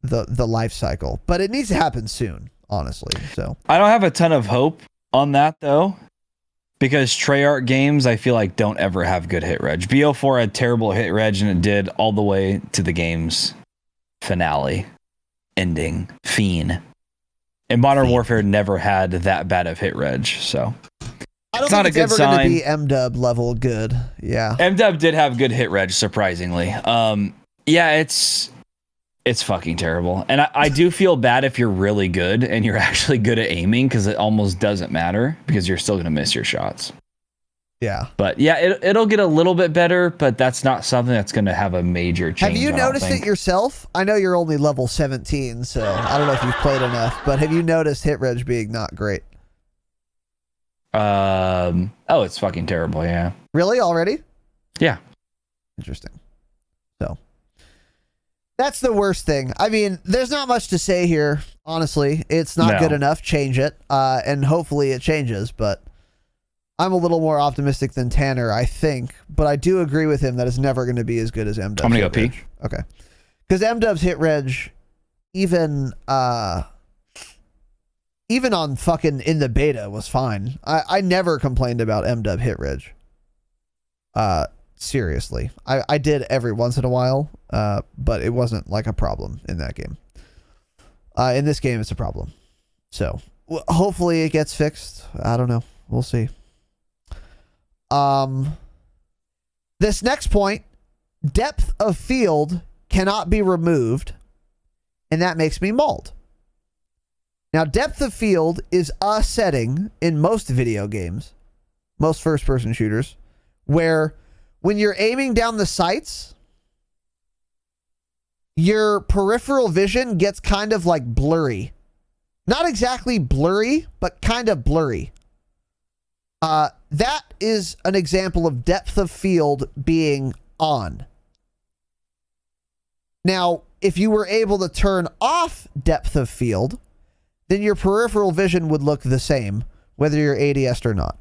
the life cycle. But it needs to happen soon, honestly. So I don't have a ton of hope on that, though, because Treyarch games, I feel like, don't ever have good hit reg. BO4 had terrible hit reg, and it did all the way to the game's finale, ending, Fiend. And Modern Warfare never had that bad of hit reg, so I don't think it's ever going to be MDub level good. Yeah, MDub did have good hit reg, surprisingly. Yeah, it's fucking terrible, and I do feel bad if you're really good and you're actually good at aiming, because it almost doesn't matter because you're still going to miss your shots. Yeah, but yeah, it'll get a little bit better, but that's not something that's going to have a major change. Have you noticed it yourself? I know you're only level 17, so I don't know if you've played enough, but have you noticed hit reg being not great? Oh, it's fucking terrible. Yeah. Really? Already? Yeah. Interesting. So that's the worst thing. I mean, there's not much to say here. Honestly, it's not good enough. Change it. And hopefully it changes, but I'm a little more optimistic than Tanner, I think, but I do agree with him that it's never going to be as good as MDub's. I'm going to go pee. Okay. Because MDub's hit reg, even even on fucking in the beta was fine. I never complained about MW hit ridge. Seriously. I did every once in a while, but it wasn't like a problem in that game. In this game, it's a problem. So hopefully it gets fixed. I don't know. We'll see. This next point, depth of field cannot be removed, and that makes me mauled. Now, depth of field is a setting in most video games, most first-person shooters, where when you're aiming down the sights, your peripheral vision gets kind of like blurry. Not exactly blurry, but kind of blurry. That is an example of depth of field being on. Now, if you were able to turn off depth of field, then your peripheral vision would look the same, whether you're ADS'd or not.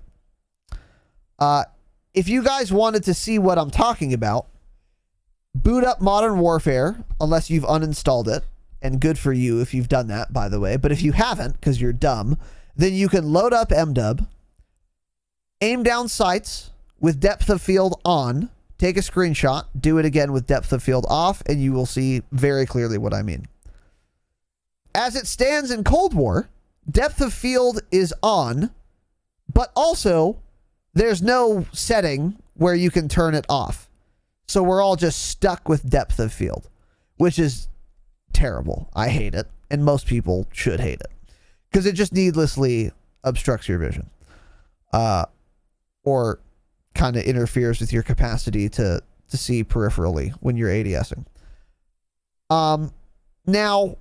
If you guys wanted to see what I'm talking about, boot up Modern Warfare, unless you've uninstalled it, and good for you if you've done that, by the way. But if you haven't, because you're dumb, then you can load up MW, aim down sights with depth of field on, take a screenshot, do it again with depth of field off, and you will see very clearly what I mean. As it stands in Cold War, depth of field is on, but also there's no setting where you can turn it off. So we're all just stuck with depth of field, which is terrible. I hate it, and most people should hate it because it just needlessly obstructs your vision, or kind of interferes with your capacity to see peripherally when you're ADSing. Now,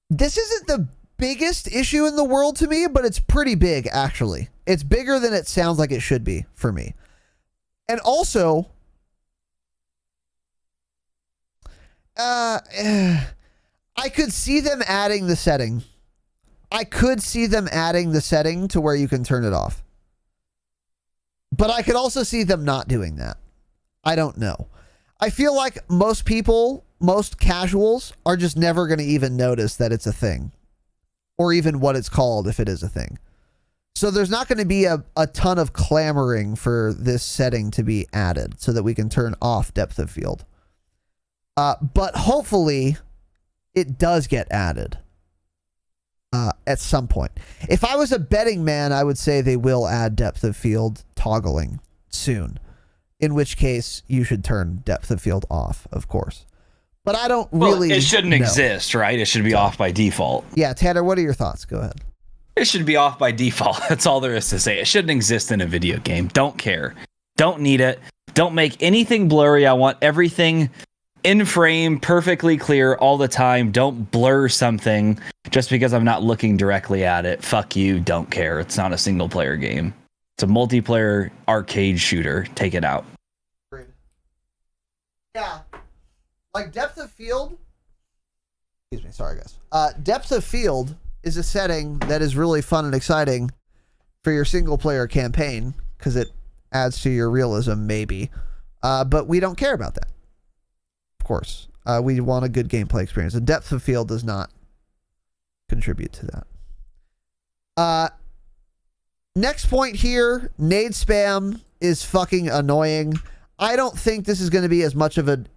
this isn't the biggest issue in the world to me, but it's pretty big, actually. It's bigger than it sounds like it should be for me. And also, I could see them adding the setting. I could see them adding the setting to where you can turn it off. But I could also see them not doing that. I don't know. I feel like most people, most casuals, are just never going to even notice that it's a thing. Or even what it's called if it is a thing. So there's not going to be a ton of clamoring for this setting to be added so that we can turn off depth of field. But hopefully it does get added at some point. If I was a betting man, I would say they will add depth of field toggling soon. In which case you should turn depth of field off, of course. But I don't really it shouldn't exist, right? It should be off by default. Yeah, Tanner, what are your thoughts? Go ahead. It should be off by default. That's all there is to say. It shouldn't exist in a video game. Don't care. Don't need it. Don't make anything blurry. I want everything in frame, perfectly clear all the time. Don't blur something just because I'm not looking directly at it. Fuck you. Don't care. It's not a single player game. It's a multiplayer arcade shooter. Take it out. Yeah. Like depth of field. Excuse me. Sorry, guys. Depth of field is a setting that is really fun and exciting for your single player campaign because it adds to your realism, maybe. But we don't care about that. Of course. We want a good gameplay experience. The depth of field does not contribute to that. Next point here, nade spam is fucking annoying. I don't think this is going to be as much of an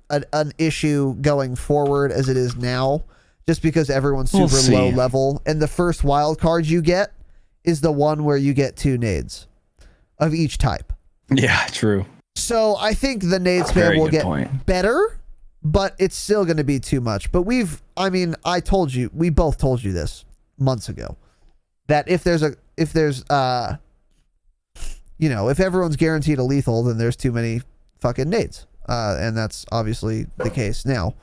issue going forward as it is now, just because everyone's super low level, and the first wild card you get is the one where you get 2 nades of each type. Yeah, true. So I think the nade spam will get better, but it's still going to be too much. But we both told you this months ago, that if everyone's guaranteed a lethal, then there's too many fucking nades. And that's obviously the case now.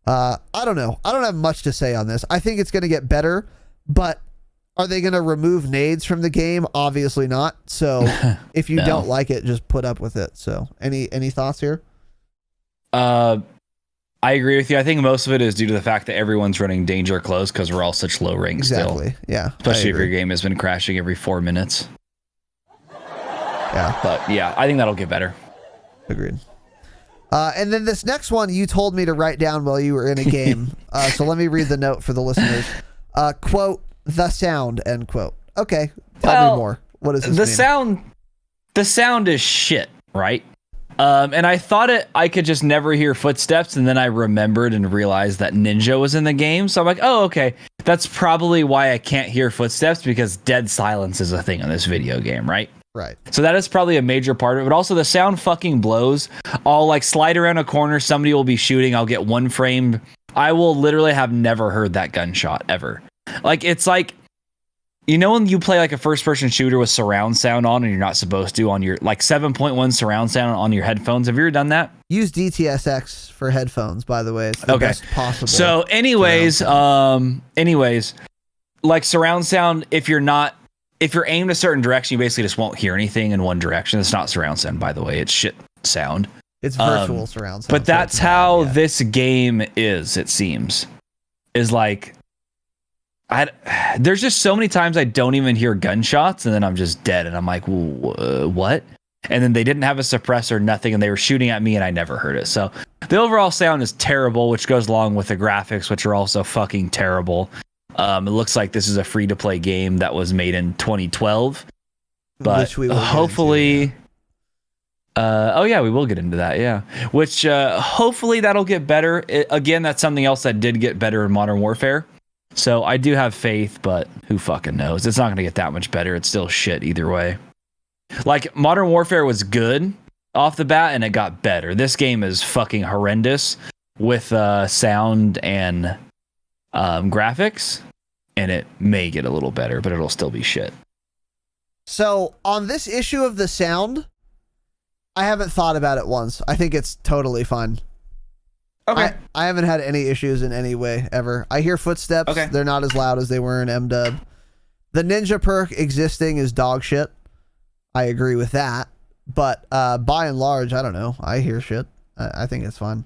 I don't know. I don't have much to say on this. I think it's going to get better, but are they going to remove nades from the game? Obviously not. So if you don't like it, just put up with it. So any thoughts here? I agree with you. I think most of it is due to the fact that everyone's running danger close because we're all such low rank Exactly. still. Yeah. Especially if your game has been crashing every 4 minutes. Yeah. But yeah, I think that'll get better. Agreed. And then this next one you told me to write down while you were in a game. So let me read the note for the listeners. Quote, the sound, end quote. Okay, tell me more. What does this mean? The sound is shit, right? And I thought I could just never hear footsteps, and then I remembered and realized that Ninja was in the game. So I'm like, oh, okay. That's probably why I can't hear footsteps, because dead silence is a thing in this video game, right? Right. So that is probably a major part of it. But also the sound fucking blows. I'll like slide around a corner, somebody will be shooting, I'll get one frame. I will literally have never heard that gunshot ever. Like, it's like, you know when you play like a first-person shooter with surround sound on and you're not supposed to, on your like 7.1 surround sound on your headphones? Have you ever done that? Use DTSX for headphones, by the way. It's the best possible. So anyways, like surround sound, if you're aimed a certain direction, you basically just won't hear anything in one direction. It's not surround sound, by the way. It's shit sound. It's virtual surround sound. But that's how this game is, it seems. Is like, there's just so many times I don't even hear gunshots, and then I'm just dead, and I'm like, what? And then they didn't have a suppressor, nothing, and they were shooting at me, and I never heard it. So the overall sound is terrible, which goes along with the graphics, which are also fucking terrible. It looks like this is a free-to-play game that was made in 2012, but hopefully... oh yeah, we will get into that, yeah. Which hopefully that'll get better. Again, that's something else that did get better in Modern Warfare. So I do have faith, but who fucking knows? It's not going to get that much better. It's still shit either way. Like, Modern Warfare was good off the bat, and it got better. This game is fucking horrendous with sound and graphics, and it may get a little better, but it'll still be shit. So, on this issue of the sound, I haven't thought about it once. I think it's totally fine. Okay. I haven't had any issues in any way, ever. I hear footsteps. Okay. They're not as loud as they were in MDub. The ninja perk existing is dog shit. I agree with that. But by and large, I don't know. I hear shit. I think it's fine.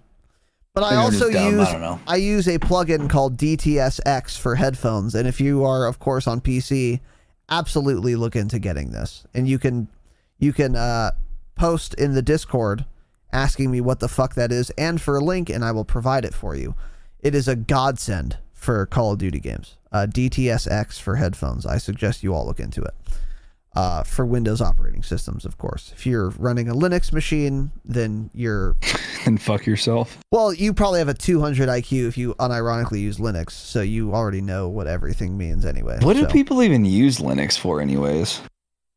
But I also use a plugin called DTSX for headphones. And if you are, of course, on PC, absolutely look into getting this. And you can post in the Discord asking me what the fuck that is, and for a link, and I will provide it for you. It is a godsend for Call of Duty games. DTSX for headphones. I suggest you all look into it. For Windows operating systems, of course. If you're running a Linux machine, then you're... and fuck yourself. Well, you probably have a 200 IQ if you unironically use Linux, so you already know what everything means anyway. What do people even use Linux for anyways?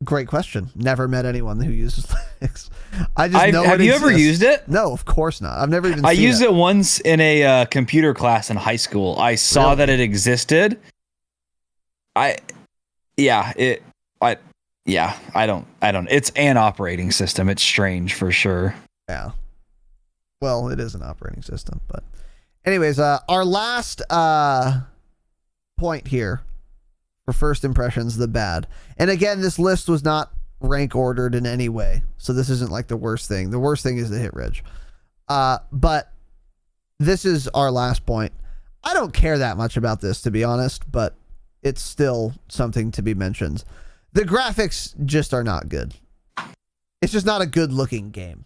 Great question. Never met anyone who uses Linux. I just know. Have you ever used it? No, of course not. I've never even. I used it once in a computer class in high school. I saw that it existed. I don't. It's an operating system. It's strange for sure. Yeah. Well, it is an operating system, but anyways, our last point here. For first impressions, the bad. And again, this list was not rank ordered in any way. So this isn't like the worst thing. The worst thing is the hit reg. But this is our last point. I don't care that much about this, to be honest, but it's still something to be mentioned. The graphics just are not good. It's just not a good looking game.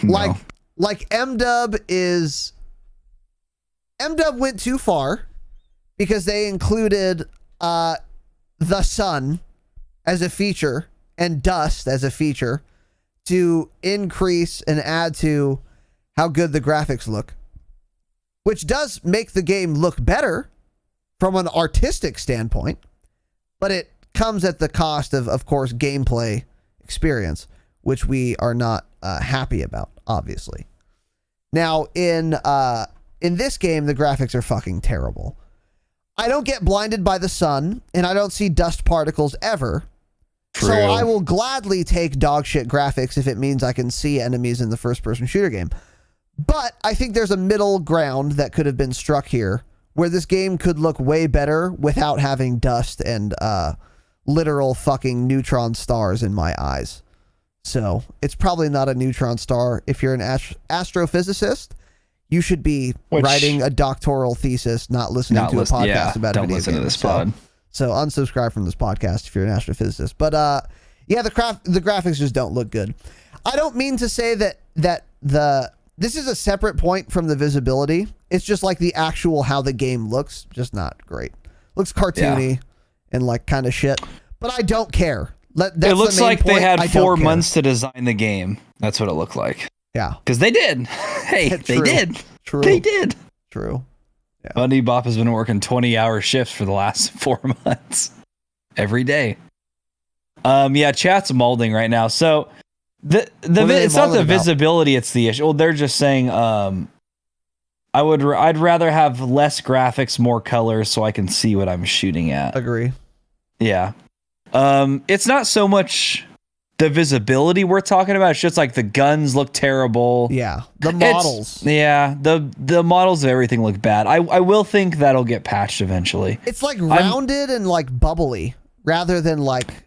No. Like MDub went too far because they included the sun as a feature and dust as a feature to increase and add to how good the graphics look, which does make the game look better from an artistic standpoint, but it comes at the cost of course, gameplay experience, which we are not happy about, obviously. Now, in this game, the graphics are fucking terrible. I don't get blinded by the sun, and I don't see dust particles ever. True. So I will gladly take dog shit graphics if it means I can see enemies in the first-person shooter game. But I think there's a middle ground that could have been struck here, where this game could look way better without having dust and literal fucking neutron stars in my eyes. So it's probably not a neutron star. If you're an astrophysicist, you should be writing a doctoral thesis, not listening to a podcast about a video game. Don't listen to this pod. So unsubscribe from this podcast if you're an astrophysicist. But yeah, the graphics just don't look good. I don't mean to say that this is a separate point from the visibility. It's just like the actual how the game looks, just not great. Looks cartoony. and like kind of shit. But I don't care. That's it looks the main like they point. had I 4 don't care. months to design the game. That's what it looked like. Yeah. Because they did. Hey, they True. did. True. They did. True. Yeah. Bunny Bop has been working 20-hour shifts for the last 4 months. Every day. Yeah, chat's molding right now. So it's not the visibility, it's the issue. Well, they're just saying I'd rather have less graphics, more colors so I can see what I'm shooting at. Agree. Yeah. It's not so much the visibility we're talking about. It's just like the guns look terrible. Yeah. The models. The models of everything look bad. I will think that'll get patched eventually. It's like rounded and like bubbly rather than like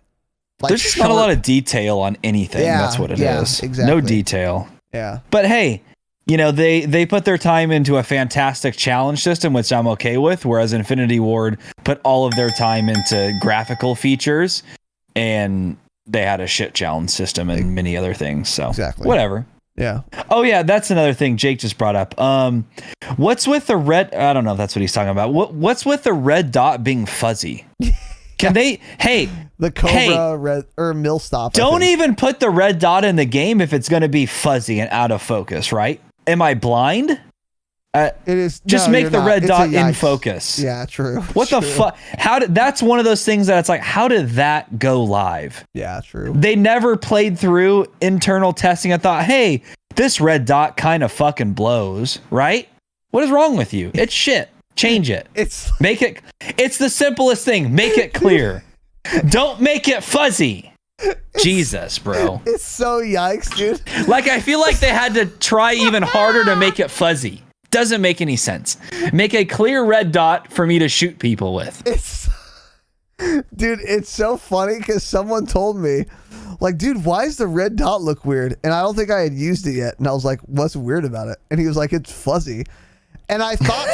there's just not a lot of detail on anything. Yeah, That's what it is. Exactly. No detail. Yeah. But hey, they put their time into a fantastic challenge system, which I'm okay with, whereas Infinity Ward put all of their time into graphical features, and they had a shit challenge system and many other things. So exactly. Whatever. Yeah. Oh yeah, that's another thing Jake just brought up. What's with the red? I don't know if that's what he's talking about. What's with the red dot being fuzzy? Can they? Hey, the Cobra red or Millstop. Don't even put the red dot in the game if it's going to be fuzzy and out of focus, right? Am I blind? It is. Just make the red dot in focus. Yeah, true. What the fuck? That's one of those things that it's like, how did that go live? Yeah, true. They never played through internal testing and thought, hey, this red dot kind of fucking blows, right? What is wrong with you? It's shit. Change it. It's the simplest thing. Make it clear. Don't make it fuzzy. Jesus, bro. It's so yikes, dude. Like, I feel like they had to try even harder to make it fuzzy. Doesn't make any sense. Make a clear red dot for me to shoot people with. Dude, it's so funny because someone told me, like, dude, why does the red dot look weird? And I don't think I had used it yet. And I was like, what's weird about it? And he was like, it's fuzzy. And I thought,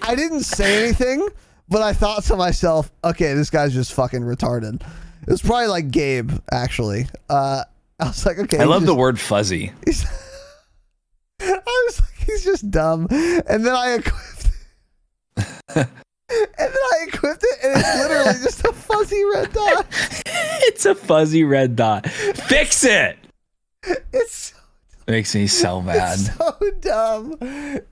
I didn't say anything, but I thought to myself, okay, this guy's just fucking retarded. It was probably like Gabe, actually. I was like, okay. I love the word fuzzy. I was like, he's just dumb. And then I equipped it. And it's literally just a fuzzy red dot. It's a fuzzy red dot. Fix it. It makes me so mad. It's so dumb.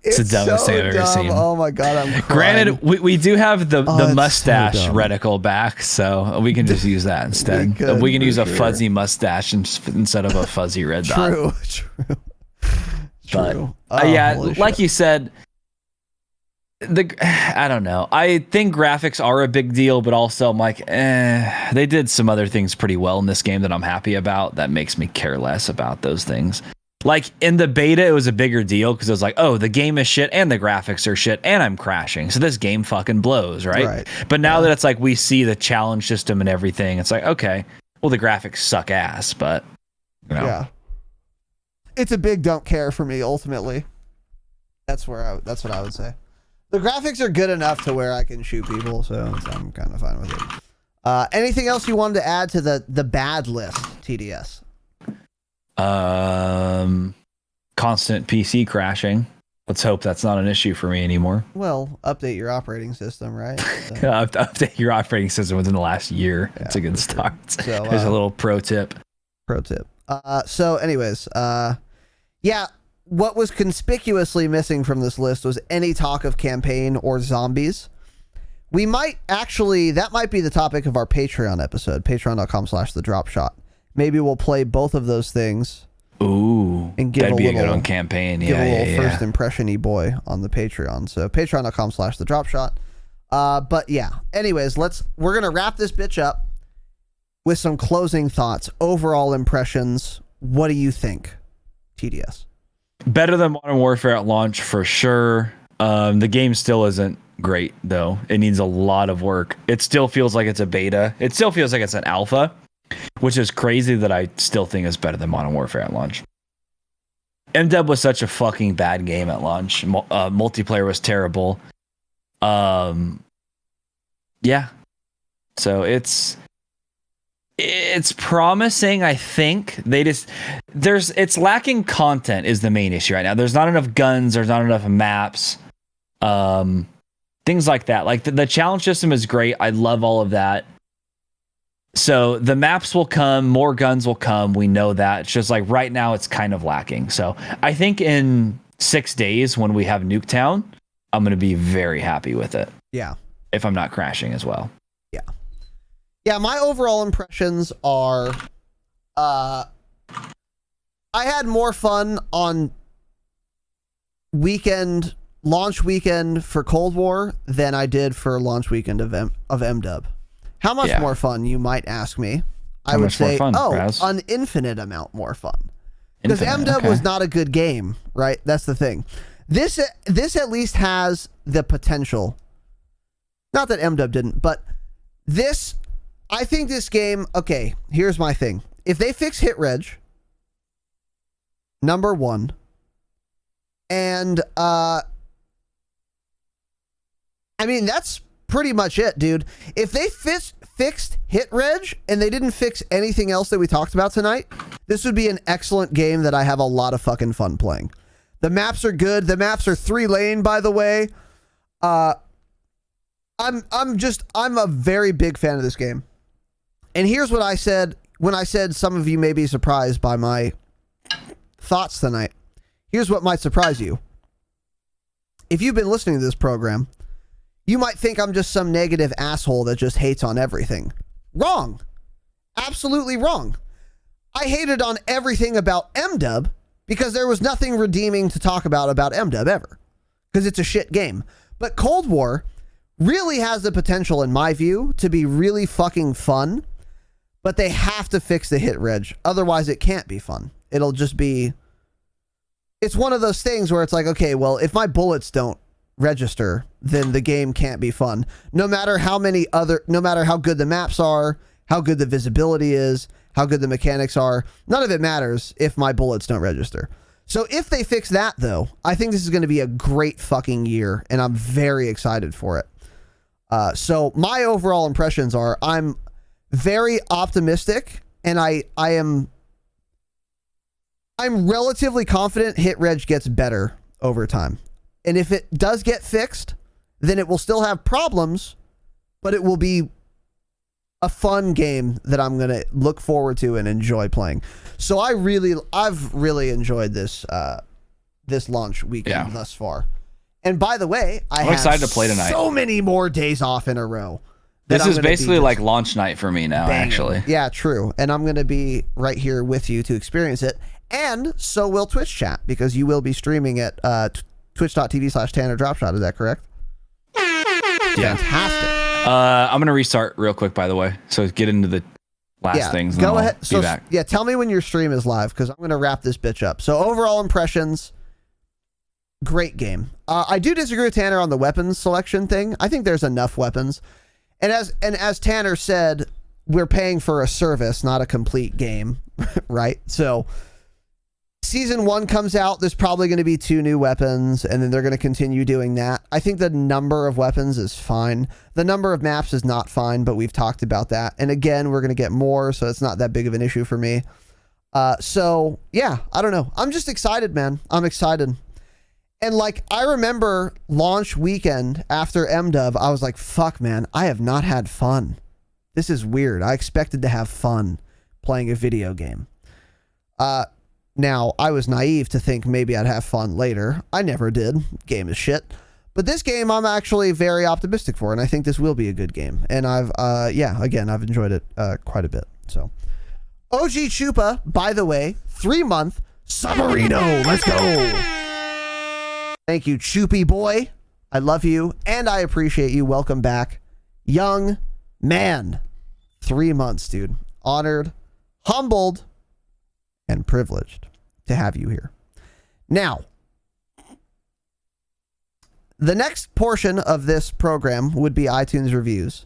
It's the dumbest thing I've ever seen. Oh my god, I'm crying. Granted, we do have the mustache reticle back, so we can just use that instead. We can use a fuzzy mustache instead of a fuzzy red dot. True. But yeah, like you said, I don't know. I think graphics are a big deal, but also I'm like, they did some other things pretty well in this game that I'm happy about. That makes me care less about those things. Like in the beta, it was a bigger deal because it was like, oh, the game is shit and the graphics are shit and I'm crashing. So this game fucking blows, right? But now that it's like we see the challenge system and everything, it's like, okay, well, the graphics suck ass, but you know. Yeah. It's a big don't care for me, ultimately. That's what I would say. The graphics are good enough to where I can shoot people, so I'm kind of fine with it. Anything else you wanted to add to the bad list, TDS? Constant PC crashing. Let's hope that's not an issue for me anymore. Well, update your operating system, right? So. Update your operating system within the last year. Yeah, it's a good start. So, there's a little pro tip. So anyways, yeah, what was conspicuously missing from this list was any talk of campaign or zombies. We might actually, that might be the topic of our Patreon episode, patreon.com/thedropshot. Maybe we'll play both of those things. Ooh, and give that'd be a good little, on campaign. Give a little first impression-y boy on the Patreon. So patreon.com/thedropshot. But yeah, anyways, we're going to wrap this bitch up with some closing thoughts, overall impressions. What do you think, TDS? Better than Modern Warfare at launch for sure. The game still isn't great though. It needs a lot of work. It still feels like it's a beta. It still feels like it's an alpha, which is crazy that I still think it's better than Modern Warfare at launch. MDub was such a fucking bad game at launch. Multiplayer was terrible. Yeah. So it's promising. I think it's lacking content is the main issue right now. There's not enough guns. There's not enough maps. things like that. Like the challenge system is great. I love all of that. So the maps will come, more guns will come. We know that. It's just like right now it's kind of lacking. So I think in 6 days when we have Nuketown, I'm going to be very happy with it. Yeah. If I'm not crashing as well. Yeah. Yeah, my overall impressions are I had more fun on launch weekend for Cold War than I did for launch weekend of MDub. How much more fun, you might ask me? I would say, an infinite amount more fun. Because MDub was not a good game, right? That's the thing. This at least has the potential. Not that MDub didn't, but I think this game, okay, here's my thing. If they fix hit reg, number one, and I mean, that's pretty much it, dude. If they fixed hit reg and they didn't fix anything else that we talked about tonight, this would be an excellent game that I have a lot of fucking fun playing. The maps are good. The maps are 3-lane, by the way. I'm a very big fan of this game. And here's what I said when I said some of you may be surprised by my thoughts tonight. Here's what might surprise you. If you've been listening to this program, you might think I'm just some negative asshole that just hates on everything. Wrong. Absolutely wrong. I hated on everything about MDub because there was nothing redeeming to talk about MDub ever. Because it's a shit game. But Cold War really has the potential, in my view, to be really fucking fun. But they have to fix the hit reg. Otherwise, it can't be fun. It'll just be... It's one of those things where it's like, okay, well, if my bullets don't register, then the game can't be fun. No matter how good the maps are, how good the visibility is, how good the mechanics are, none of it matters if my bullets don't register. So if they fix that, though, I think this is going to be a great fucking year, and I'm very excited for it. So my overall impressions are I'm very optimistic, and I'm relatively confident hit reg gets better over time. And if it does get fixed, then it will still have problems, but it will be a fun game that I'm going to look forward to and enjoy playing. So I've really enjoyed this launch weekend thus far. And by the way, I'm excited to play tonight. So many more days off in a row. This is basically like launch night for me now, actually. Yeah, true. And I'm going to be right here with you to experience it. And so will Twitch chat, because you will be streaming at twitch.tv/Tanner Dropshot. Is that correct? Yeah. Fantastic. I'm going to restart real quick, by the way. So get into the last things. Go ahead. Be back. Yeah, tell me when your stream is live, because I'm going to wrap this bitch up. So overall impressions, great game. I do disagree with Tanner on the weapons selection thing. I think there's enough weapons. And as Tanner said, we're paying for a service, not a complete game, right? So Season 1 comes out, there's probably going to be 2 new weapons, and then they're going to continue doing that. I think the number of weapons is fine. The number of maps is not fine, but we've talked about that. And again, we're going to get more, so it's not that big of an issue for me. So, yeah, I don't know. I'm just excited, man. I'm excited. And, like, I remember launch weekend after MDub, I was like, fuck, man, I have not had fun. This is weird. I expected to have fun playing a video game. Now, I was naive to think maybe I'd have fun later. I never did. Game is shit. But this game I'm actually very optimistic for, and I think this will be a good game. And I've enjoyed it quite a bit. So, OG Chupa, by the way, 3-month Submarino. Let's go. Thank you, Choopy boy. I love you, and I appreciate you. Welcome back. Young man. 3 months, dude. Honored, humbled, and privileged to have you here. Now, the next portion of this program would be iTunes reviews.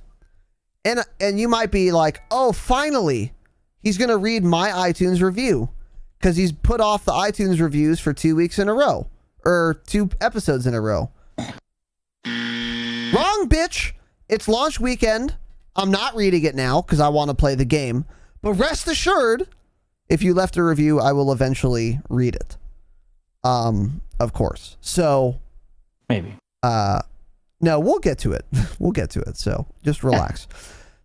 And you might be like, oh, finally, he's going to read my iTunes review, because he's put off the iTunes reviews for 2 weeks in a row, or 2 episodes in a row. Wrong, bitch. It's launch weekend. I'm not reading it now because I want to play the game. But rest assured, if you left a review, I will eventually read it. Of course. So maybe. No, we'll get to it. We'll get to it. So just relax.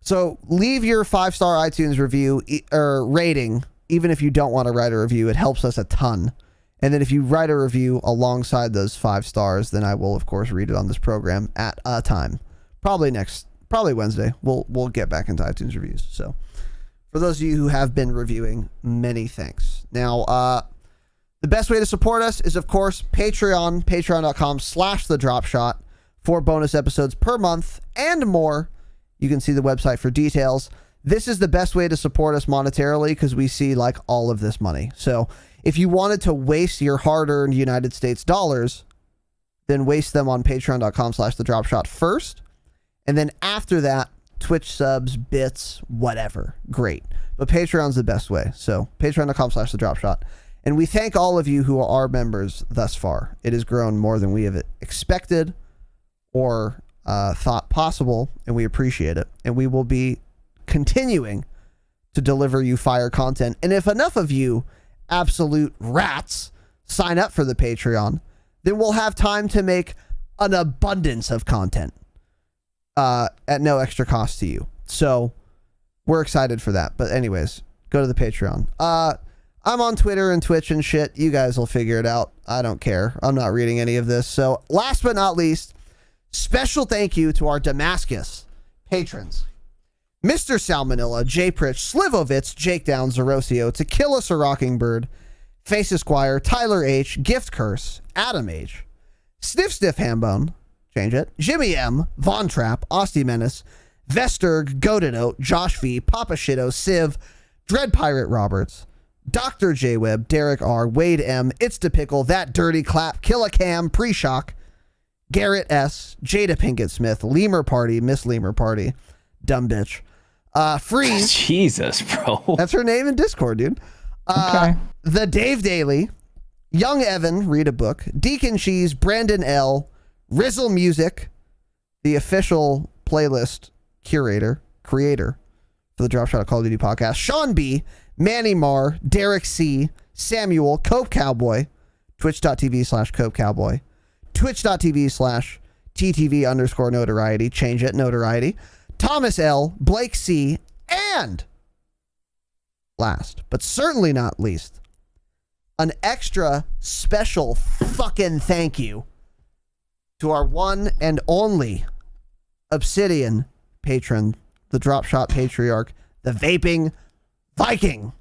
So leave your 5-star iTunes review or rating, even if you don't want to write a review. It helps us a ton. And then if you write a review alongside those 5 stars, then I will, of course, read it on this program at a time. Probably Wednesday. We'll get back into iTunes reviews. So for those of you who have been reviewing, many thanks. Now, the best way to support us is, of course, Patreon, patreon.com/thedropshot for bonus episodes per month and more. You can see the website for details. This is the best way to support us monetarily because we see like all of this money. So if you wanted to waste your hard-earned United States dollars, then waste them on patreon.com/thedropshot first. And then after that, Twitch subs, bits, whatever. Great. But Patreon's the best way. So patreon.com/thedropshot. And we thank all of you who are members thus far. It has grown more than we have expected or thought possible, and we appreciate it. And we will be continuing to deliver you fire content. And if enough of you absolute rats sign up for the Patreon, then we'll have time to make an abundance of content at no extra cost to you. So we're excited for that. But anyways, go to the Patreon. I'm on Twitter and Twitch and shit. You guys will figure it out. I don't care. I'm not reading any of this. So last but not least, special thank you to our Damascus patrons. Mr. Salmonella, J. Pritch, Slivovitz, Jake Down, Zerosio, Tequila Sir Rockingbird, Face Esquire, Tyler H., Gift Curse, Adam H., Sniff Hambone, change it, Jimmy M., Von Trapp, Osty Menace, Vesterg, Godinote, Josh V., Papa Shitto, Civ, Dread Pirate Roberts, Dr. J. Webb, Derek R., Wade M., It's the Pickle, That Dirty Clap, Killacam, Pre-Shock, Garrett S., Jada Pinkett Smith, Lemur Party, Miss Lemur Party, Dumb Bitch, Freeze. Jesus, bro. That's her name in Discord, dude. Okay. The Dave Daily, Young Evan, read a book, Deacon Cheese, Brandon L., Rizzle Music, the official playlist creator for the Dropshot of Call of Duty podcast, Sean B., Manny Marr, Derek C., Samuel, Cope Cowboy, twitch.tv/Cope Cowboy, twitch.tv/TTV_notoriety, change it, notoriety, Thomas L., Blake C., and last, but certainly not least, an extra special fucking thank you to our one and only Obsidian patron, the Dropshot Patriarch, the Vaping Viking.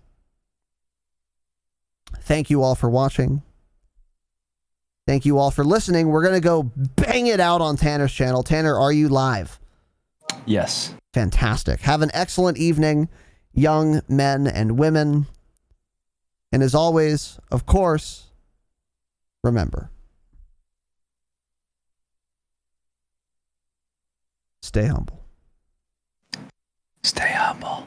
Thank you all for watching. Thank you all for listening. We're going to go bang it out on Tanner's channel. Tanner, are you live? Yes. Fantastic. Have an excellent evening, young men and women. And as always, of course, remember, stay humble. Stay humble.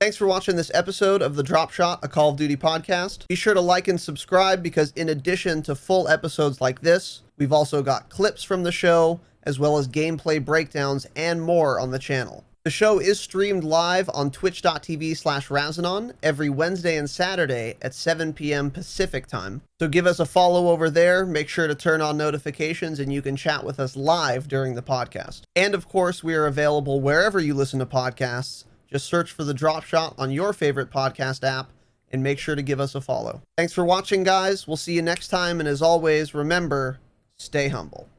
Thanks for watching this episode of the Dropshot, a Call of Duty podcast. Be sure to like and subscribe because in addition to full episodes like this, we've also got clips from the show, as well as gameplay breakdowns and more on the channel. The show is streamed live on twitch.tv/Razinon every Wednesday and Saturday at 7 p.m. Pacific time. So give us a follow over there, make sure to turn on notifications, and you can chat with us live during the podcast. And of course, we are available wherever you listen to podcasts. Just search for the Dropshot on your favorite podcast app and make sure to give us a follow. Thanks for watching, guys. We'll see you next time. And as always, remember, stay humble.